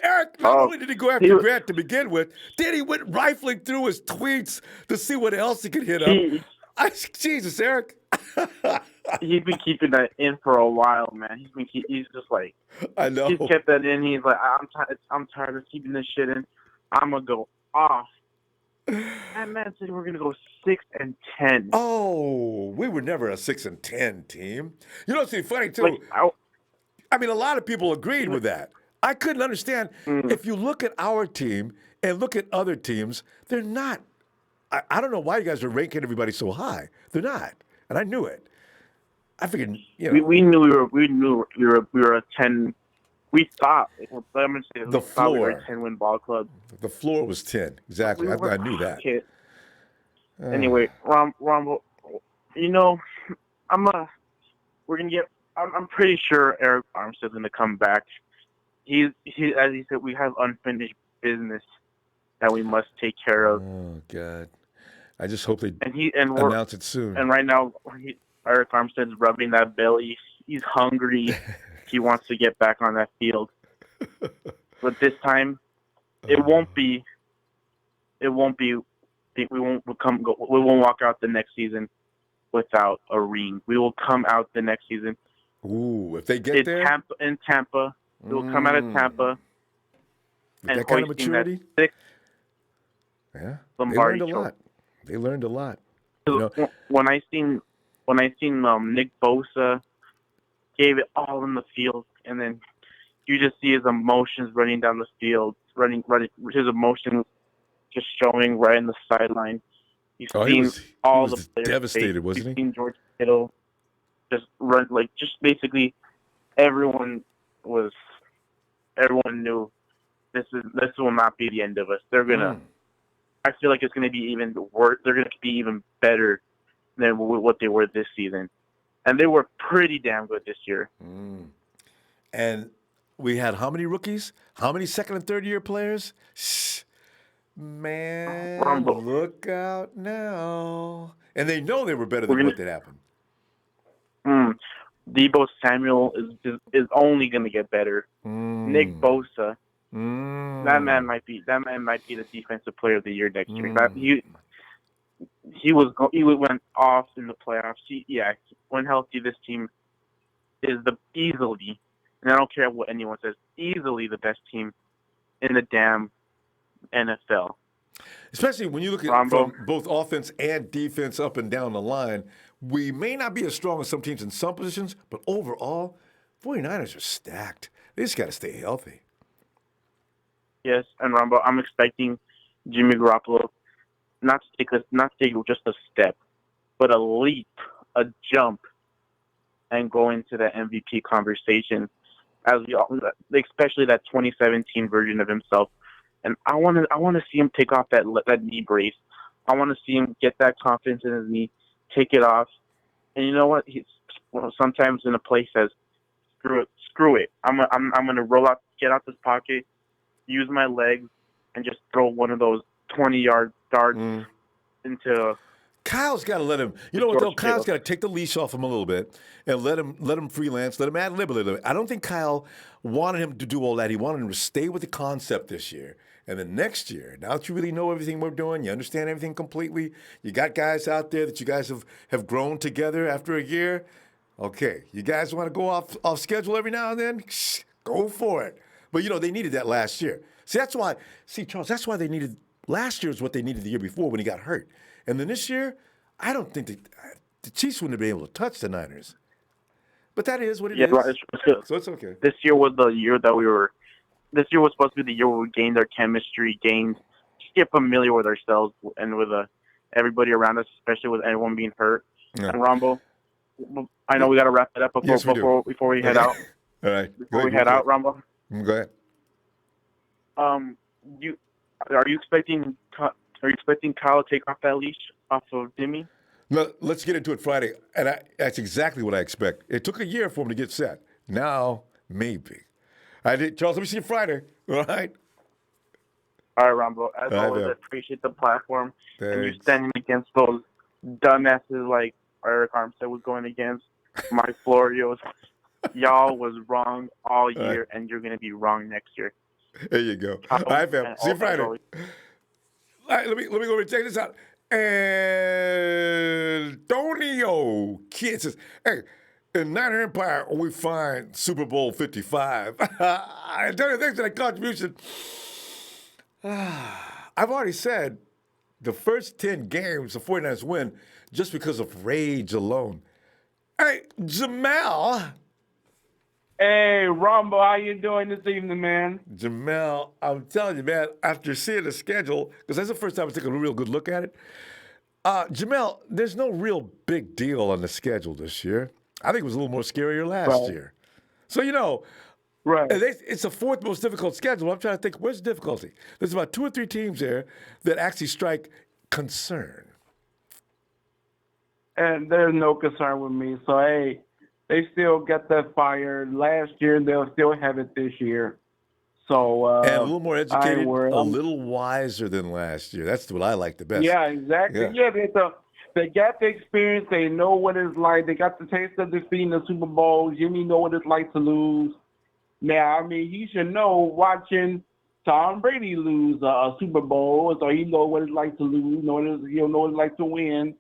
Arik, not only did he go after Grant to begin with, then he went rifling through his tweets to see what else he could hit up. Jesus, Arik. He's been keeping that in for a while, man. He's just like, I know. He's kept that in. He's like, I'm tired of keeping this shit in. I'm gonna go off. That man said we're gonna go 6-10. Oh, we were never a 6-10 team. You know, it's funny too. I mean, a lot of people agreed with that. I couldn't understand. If you look at our team and look at other teams, they're not. I don't know why you guys are ranking everybody so high. They're not, and I knew it. I figured, you know, we knew we were a 10. We thought we were a 10-win ball club. The floor was 10. Exactly. I knew that. Anyway, Ronbo, you know, I'm pretty sure Arik Armstead's gonna come back. He as he said, we have unfinished business that we must take care of. Oh God, I just hope they announce it soon. And right now, Arik Armstead's rubbing that belly. He's hungry. He wants to get back on that field. But this time, it won't be. We won't walk out the next season without a ring. We will come out the next season. Ooh, if they get there in Tampa, we will come out of Tampa. With that kind of maturity. Yeah, Lombardi They learned a lot. You know? When I seen Nick Bosa gave it all in the field, and then you just see his emotions running down the field, running his emotions just showing right in the sideline. You've seen all the players devastated, wasn't he? You've seen George Kittle just run basically everyone knew this will not be the end of us. They're gonna. I feel like it's gonna be even worse. They're gonna be even better than what they were this season, and they were pretty damn good this year. And we had how many rookies? How many second and third year players? Man, Ronbo. Look out now! And they know they were better than what did happen. Deebo Samuel is only going to get better. Nick Bosa, that man might be the defensive player of the year next year. He went off in the playoffs. When healthy, this team is easily, and I don't care what anyone says, easily the best team in the damn NFL. Especially when you look at from both offense and defense up and down the line. We may not be as strong as some teams in some positions, but overall, 49ers are stacked. They just got to stay healthy. Yes, and Ronbo, I'm expecting Jimmy Garoppolo not to take just a step, but a leap, a jump, and go into that MVP conversation, especially that 2017 version of himself. And I want to see him take off that knee brace. I want to see him get that confidence in his knee, take it off. And you know what? Sometimes in a play says, "Screw it. I'm gonna roll out, get out this pocket, use my legs, and just throw one of those 20-yard darts into Kyle's got to let him. You know what though? Kyle's got to take the leash off him a little bit and let him freelance, let him ad lib a little bit. I don't think Kyle wanted him to do all that. He wanted him to stay with the concept this year. And then next year, now that you really know everything we're doing, you understand everything completely, you got guys out there that you guys have grown together after a year. Okay, you guys want to go off schedule every now and then? Shh, go for it. But, they needed that last year. Charles, that's why they needed last year is what they needed the year before when he got hurt. And then this year, I don't think the Chiefs wouldn't have been able to touch the Niners. But that is what it is. Right. So it's okay. This year was the year that this year was supposed to be the year where we gained our chemistry, just get familiar with ourselves and with everybody around us, especially with everyone being hurt. Yeah. And Rombo, I know we got to wrap it up before we head out. All right. Before we head out, Rombo. Go ahead. Are you expecting Kyle to take off that leash off of Jimmy? No, let's get into it Friday. And that's exactly what I expect. It took a year for him to get set. Now, maybe. Charles, let me see you Friday. All right? All right, Rombo. As always, I appreciate the platform. And you standing against those dumbasses like Arik Armstead was going against, Mike Florios. Y'all was wrong all year, and you're going to be wrong next year. There you go. All right, fam. See you Friday. All right, let me go over and check this out. Antonio Kidd says, hey, in Niner Empire, we find Super Bowl 55. Antonio, thanks for that contribution. I've already said the first 10 games the 49ers win just because of rage alone. Hey, Jamal. Hey, Ronbo, how you doing this evening, man? Jamal, I'm telling you, man, after seeing the schedule, because that's the first time I took a real good look at it, Jamal, there's no real big deal on the schedule this year. I think it was a little more scarier last year. So, right. It's the fourth most difficult schedule. I'm trying to think, where's the difficulty? There's about 2 or 3 teams there that actually strike concern. And there's no concern with me. So, hey, they still get that fire last year. They'll still have it this year. So and a little more educated, a little wiser than last year. That's what I like the best. Yeah, exactly. Yeah, they got the experience. They know what it's like. They got the taste of defeating the Super Bowl. Jimmy know what it's like to lose. Now, I mean, he should know watching Tom Brady lose a Super Bowl, so he know what it's like to lose. He'll know what it's like to win.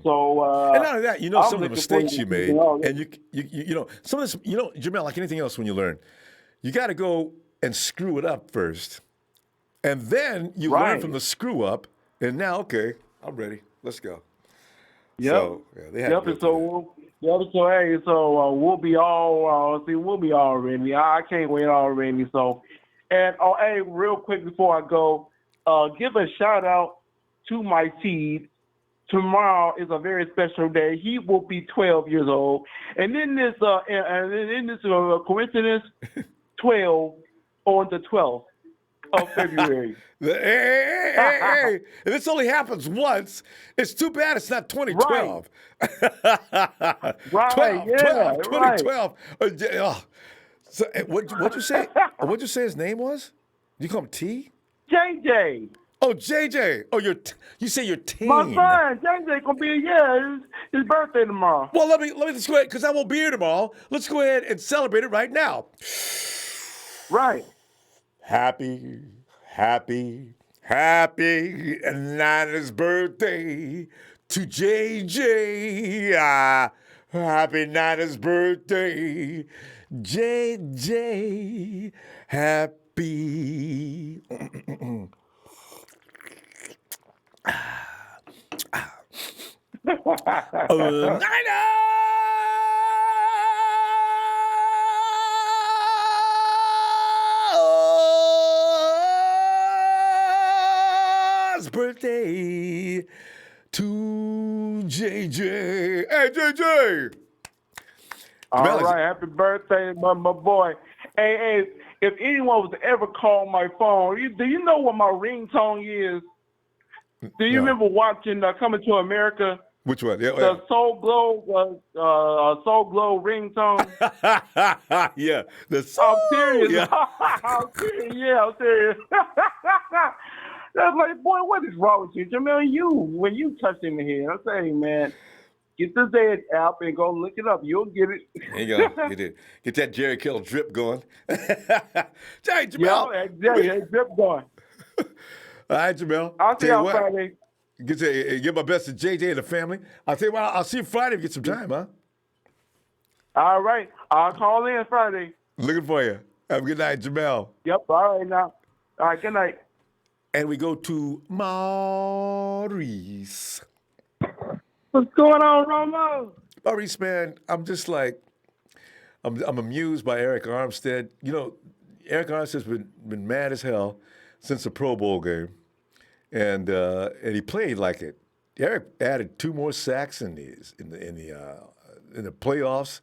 So, and not only that, some of the mistakes you made, and you some of this, Jamel, like anything else, when you learn, you got to go and screw it up first, and then you learn from the screw up, and now, okay, I'm ready. Let's go. Yep. So, they had to So we'll be all ready. I can't wait already. So, and hey, real quick before I go, give a shout out to my seed. Tomorrow is a very special day. He will be 12 years old. And in this coincidence, 12 on the 12th of February. Hey. And this only happens once. It's too bad it's not 2012. Right. 2012. So, what'd you say? What'd you say his name was? You call him T? JJ. Oh, JJ. Oh, you say you're teen. My son, JJ, gonna be his birthday tomorrow. Well, let me just go ahead, because I won't be here tomorrow. Let's go ahead and celebrate it right now. Right. Happy Niners birthday to JJ. Happy Niners birthday, JJ. Happy. Niners birthday to JJ. Hey, JJ. All right, happy birthday, my boy. Hey, if anyone was to ever call my phone, do you know what my ringtone is? Do you remember watching Coming to America? Which one? The Soul Glow ringtone. Yeah, the Soul. I'm serious. Yeah. I'm serious. I was like, boy, what is wrong with you, Jamel? When you touched him in here, I say, hey, man, get this Edge app and go look it up. You'll get it. There you go. Get that Jerry Kittle drip going. Hey, Jamel. Yeah, drip going. All right, Jamel. I'll see Tell you you what. Friday. Give my best to JJ and the family. I'll tell you what, I'll see you Friday if you get some time, huh? All right. I'll call in Friday. Looking for you. Have a good night, Jamel. Yep. All right, now. All right, good night. And we go to Maurice. What's going on, Ronbo? Maurice, man, I'm just like, I'm amused by Arik Armstead. You know, Arik Armstead's been mad as hell since the Pro Bowl game. And he played like it. Arik added 2 more sacks in the playoffs.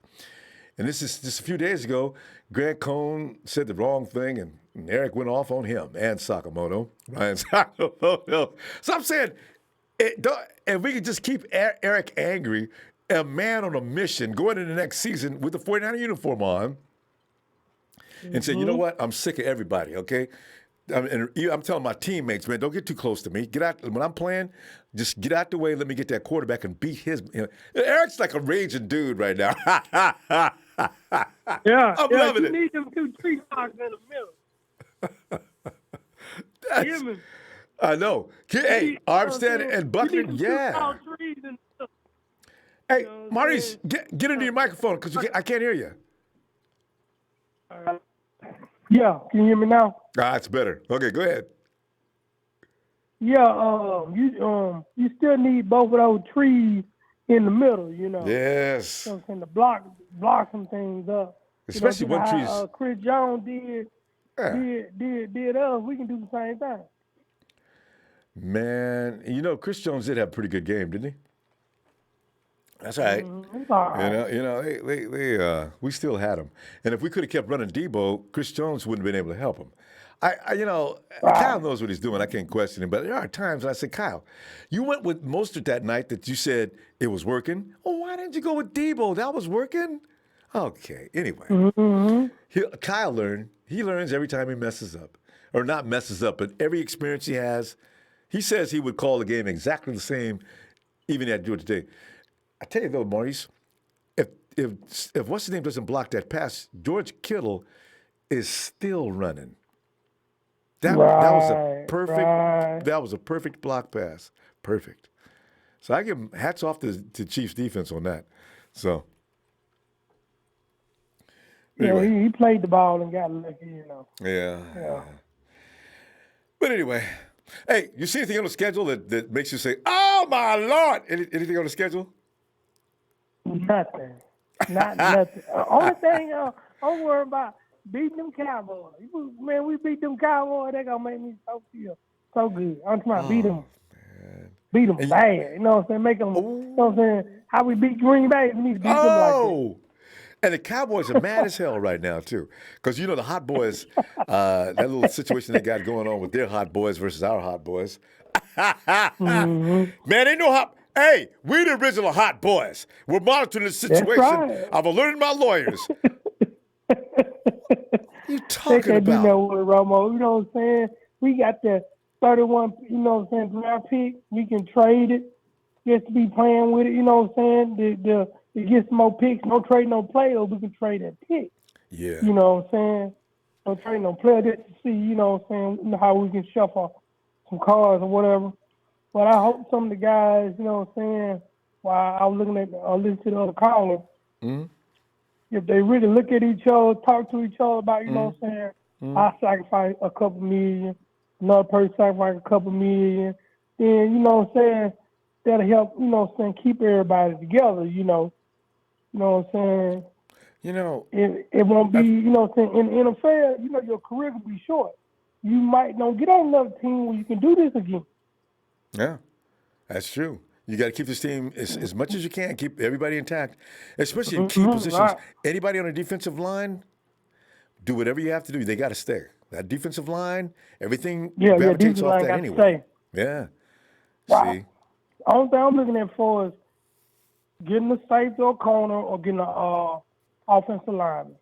And this is just a few days ago. Grant Cohn said the wrong thing, and Arik went off on him and Sakamoto, Ryan Sakamoto. So I'm saying, if we could just keep Arik angry, a man on a mission going into the next season with the 49er uniform on, and say, you know what, I'm sick of everybody, okay? I'm telling my teammates, man, don't get too close to me. Get out when I'm playing. Just get out the way. Let me get that quarterback and beat his. Eric's like a raging dude right now. Yeah, I'm loving you it. need them 2 tree socks in the middle. I know. Hey, Armstead and Buckner, yeah. Hey, Maurice, get into your microphone because I can't hear you. Yeah, can you hear me now? It's better. Okay, go ahead. Yeah, you still need both of those trees in the middle, you know. Yes. You know what I'm saying, to block some things up. Especially when trees. Chris Jones did us. We can do the same thing. Man, you know, Chris Jones did have a pretty good game, didn't he? That's all right. It's all right. We still had him. And if we could have kept running Debo, Chris Jones wouldn't have been able to help him. Kyle knows what he's doing. I can't question him. But there are times when I say, Kyle, you went with Mostert that night that you said it was working. Oh, why didn't you go with Debo? That was working? Okay, anyway. Kyle learned. He learns every time he messes up. Or not messes up, but every experience he has. He says he would call the game exactly the same, even if he had to do it today. I tell you though, Maurice, if what's his name doesn't block that pass, George Kittle is still running. That was a perfect block pass. Perfect. So I give him hats off to Chiefs defense on that. So anyway. Yeah, he played the ball and got lucky, you know. Yeah. But anyway, hey, you see anything on the schedule that makes you say, "Oh my Lord"? Anything on the schedule? Nothing. Not nothing. Only thing I'm worried about beating them Cowboys. Man, we beat them Cowboys. They gonna make me feel so good. I'm trying to beat them. Man. Beat them bad. You know what I'm saying? Make them. You know what I'm saying? How we beat Green Bay? We need to beat them like that. And the Cowboys are mad as hell right now, too. Because, you know, the Hot Boys, that little situation they got going on with their Hot Boys versus our Hot Boys. Man, ain't no hot. Hey, we the original Hot Boys. We're monitoring the situation. Right. I've alerted my lawyers. You talking they can't about? Do no with Ronbo. You know what I'm saying? We got the 31, you know what I'm saying, draft pick. We can trade it just to be playing with it. You know what I'm saying? To get some more picks. No trade no player. We can trade that pick. Yeah. You know what I'm saying? No trade no player just to see, you know what I'm saying, how we can shuffle some cards or whatever. But I hope some of the guys, you know what I'm saying, while I was listening to the other caller, if they really look at each other, talk to each other about, you know what I'm saying, I sacrifice a couple million, another person sacrifice a couple million, then, you know what I'm saying, that'll help, you know what I'm saying, keep everybody together, you know. You know what I'm saying? You know. It won't be, you know what I'm saying, in the NFL, you know, your career will be short. You might not get on another team where you can do this again. Yeah, that's true. You got to keep this team as much as you can, keep everybody intact, especially in key positions. Right. Anybody on a defensive line, do whatever you have to do. They got to stay. That defensive line, everything gravitates off that anyway. Yeah. Wow. See? Only thing I'm looking at for is getting a safety or corner or getting an offensive lineman.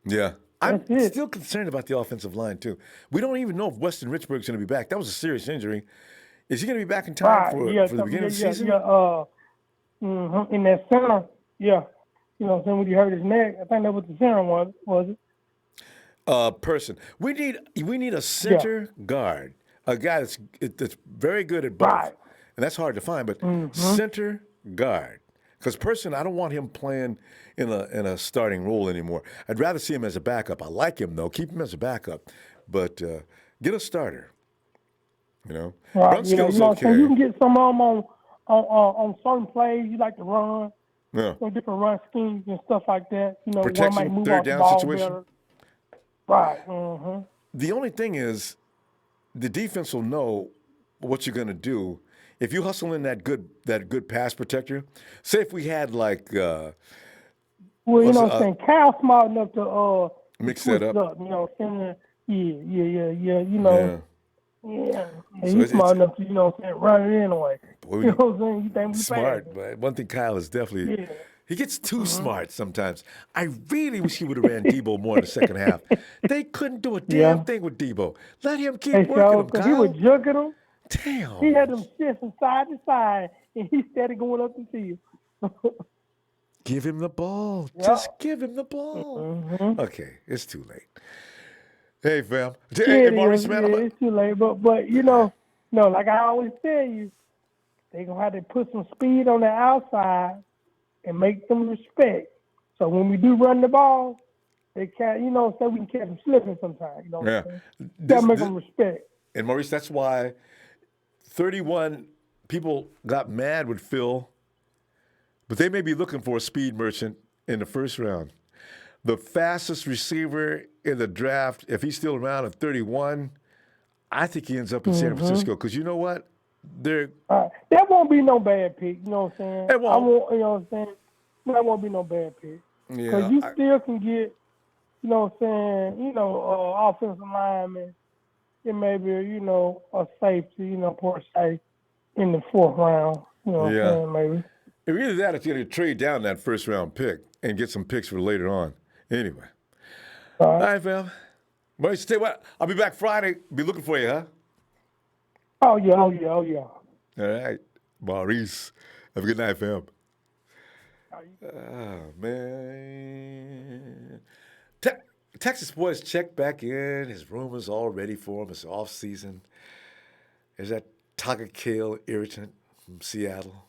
Yeah. I'm That's it. still concerned about the offensive line, too. We don't even know if Weston Richburg's going to be back. That was a serious injury. Is he going to be back in time Right. for Yeah. the beginning of the Yeah. season? Yeah. In that center. Yeah. You know what I'm saying? When he hurt his neck, I think that was the center one, was it? Person. We need a center guard, a guy that's very good at both, Right. and that's hard to find. But Mm-hmm. center guard, because Person, I don't want him playing in a starting role anymore. I'd rather see him as a backup. I like him though. Keep him as a backup, but get a starter. You know, Right. run You know skills what I'm saying? You okay. can get some of them on certain plays you like to run, Yeah. different run schemes and stuff like that. You know, one Protection, might move third off the down ball situation. better. Right. Mm-hmm. The only thing is, the defense will know what you're going to do if you hustle in that good pass protector. Say if we had like Well, you know what I'm saying? Kyle's smart enough to mix switch that it up. up. You know what I'm saying? Yeah. You know. Yeah. So He's smart enough to, you know what I'm saying, run it anyway. Boy, You know what I'm saying? You think we smart, fast. but one thing Kyle is definitely Yeah. he gets too smart sometimes. I really wish he would have ran Debo more in the second half. They couldn't do a damn thing with Debo. Let him keep Hey, working him, because he was Kyle. jugging them. Damn. He had them shifts from side to side, and he started going up the field. Give him the ball. Yeah. Just give him the ball. Mm-hmm. Okay, it's too late. Hey, fam. Yeah, Hey, it Maurice, is. man. Yeah, it's too late. But you know, no, like I always tell you, they're going to have to put some speed on the outside and make them respect. So when we do run the ball, they can't, you know, so we can catch them slipping sometimes. You know what I'm saying? Got to make them respect. And Maurice, that's why 31 people got mad with Phil, but they may be looking for a speed merchant in the first round. The fastest receiver in the draft, if he's still around at 31, I think he ends up in San Francisco. Because you know what? That won't be no bad pick. You know what I'm saying? It won't. You know what I'm saying? That won't be no bad pick. Because Yeah, you still can get, you know what I'm saying, offensive lineman and maybe, a safety, per se, in the fourth round. You know what I'm saying, maybe. If either that, it's going to trade down that first round pick and get some picks for later on. Anyway. All right, fam. Maurice, tell you what, I'll be back Friday. Be looking for you, huh? Oh, yeah. All right. Maurice. Have a good night, fam. Oh, man. Texas boys check back in. His room is all ready for him. It's off season. There's that Taco irritant from Seattle.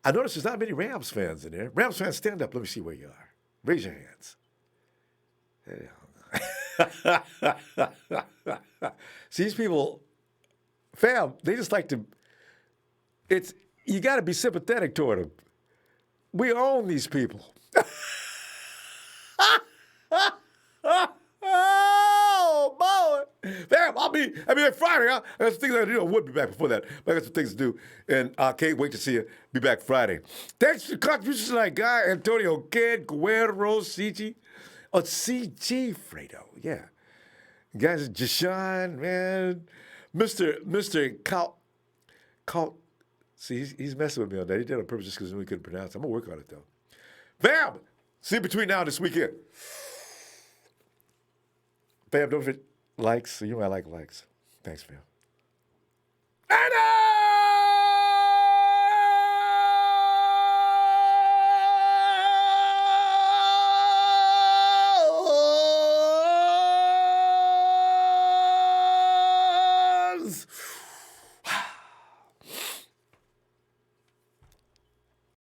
I noticed there's not many Rams fans in there. Rams fans, stand up. Let me see where you are. Raise your hands. See, these people, fam, they just like to, you got to be sympathetic toward them. We own these people. Oh, boy. Fam, I'll be back Friday. Huh? I got some things I got to do. I would be back before that, but I got some things to do, and I can't wait to see you. Be back Friday. Thanks for the contributions tonight, guy. Antonio Kidd, Guerrero, CG. Oh, CG, Fredo. Yeah. Guys, Jashawn, man. Mr. Cal. See, he's messing with me on that. He did it on purpose just because he couldn't pronounce it. I'm going to work on it, though. Fam, see you between now and this weekend. Fam, don't forget likes. You know I like likes. Thanks, fam. Anna!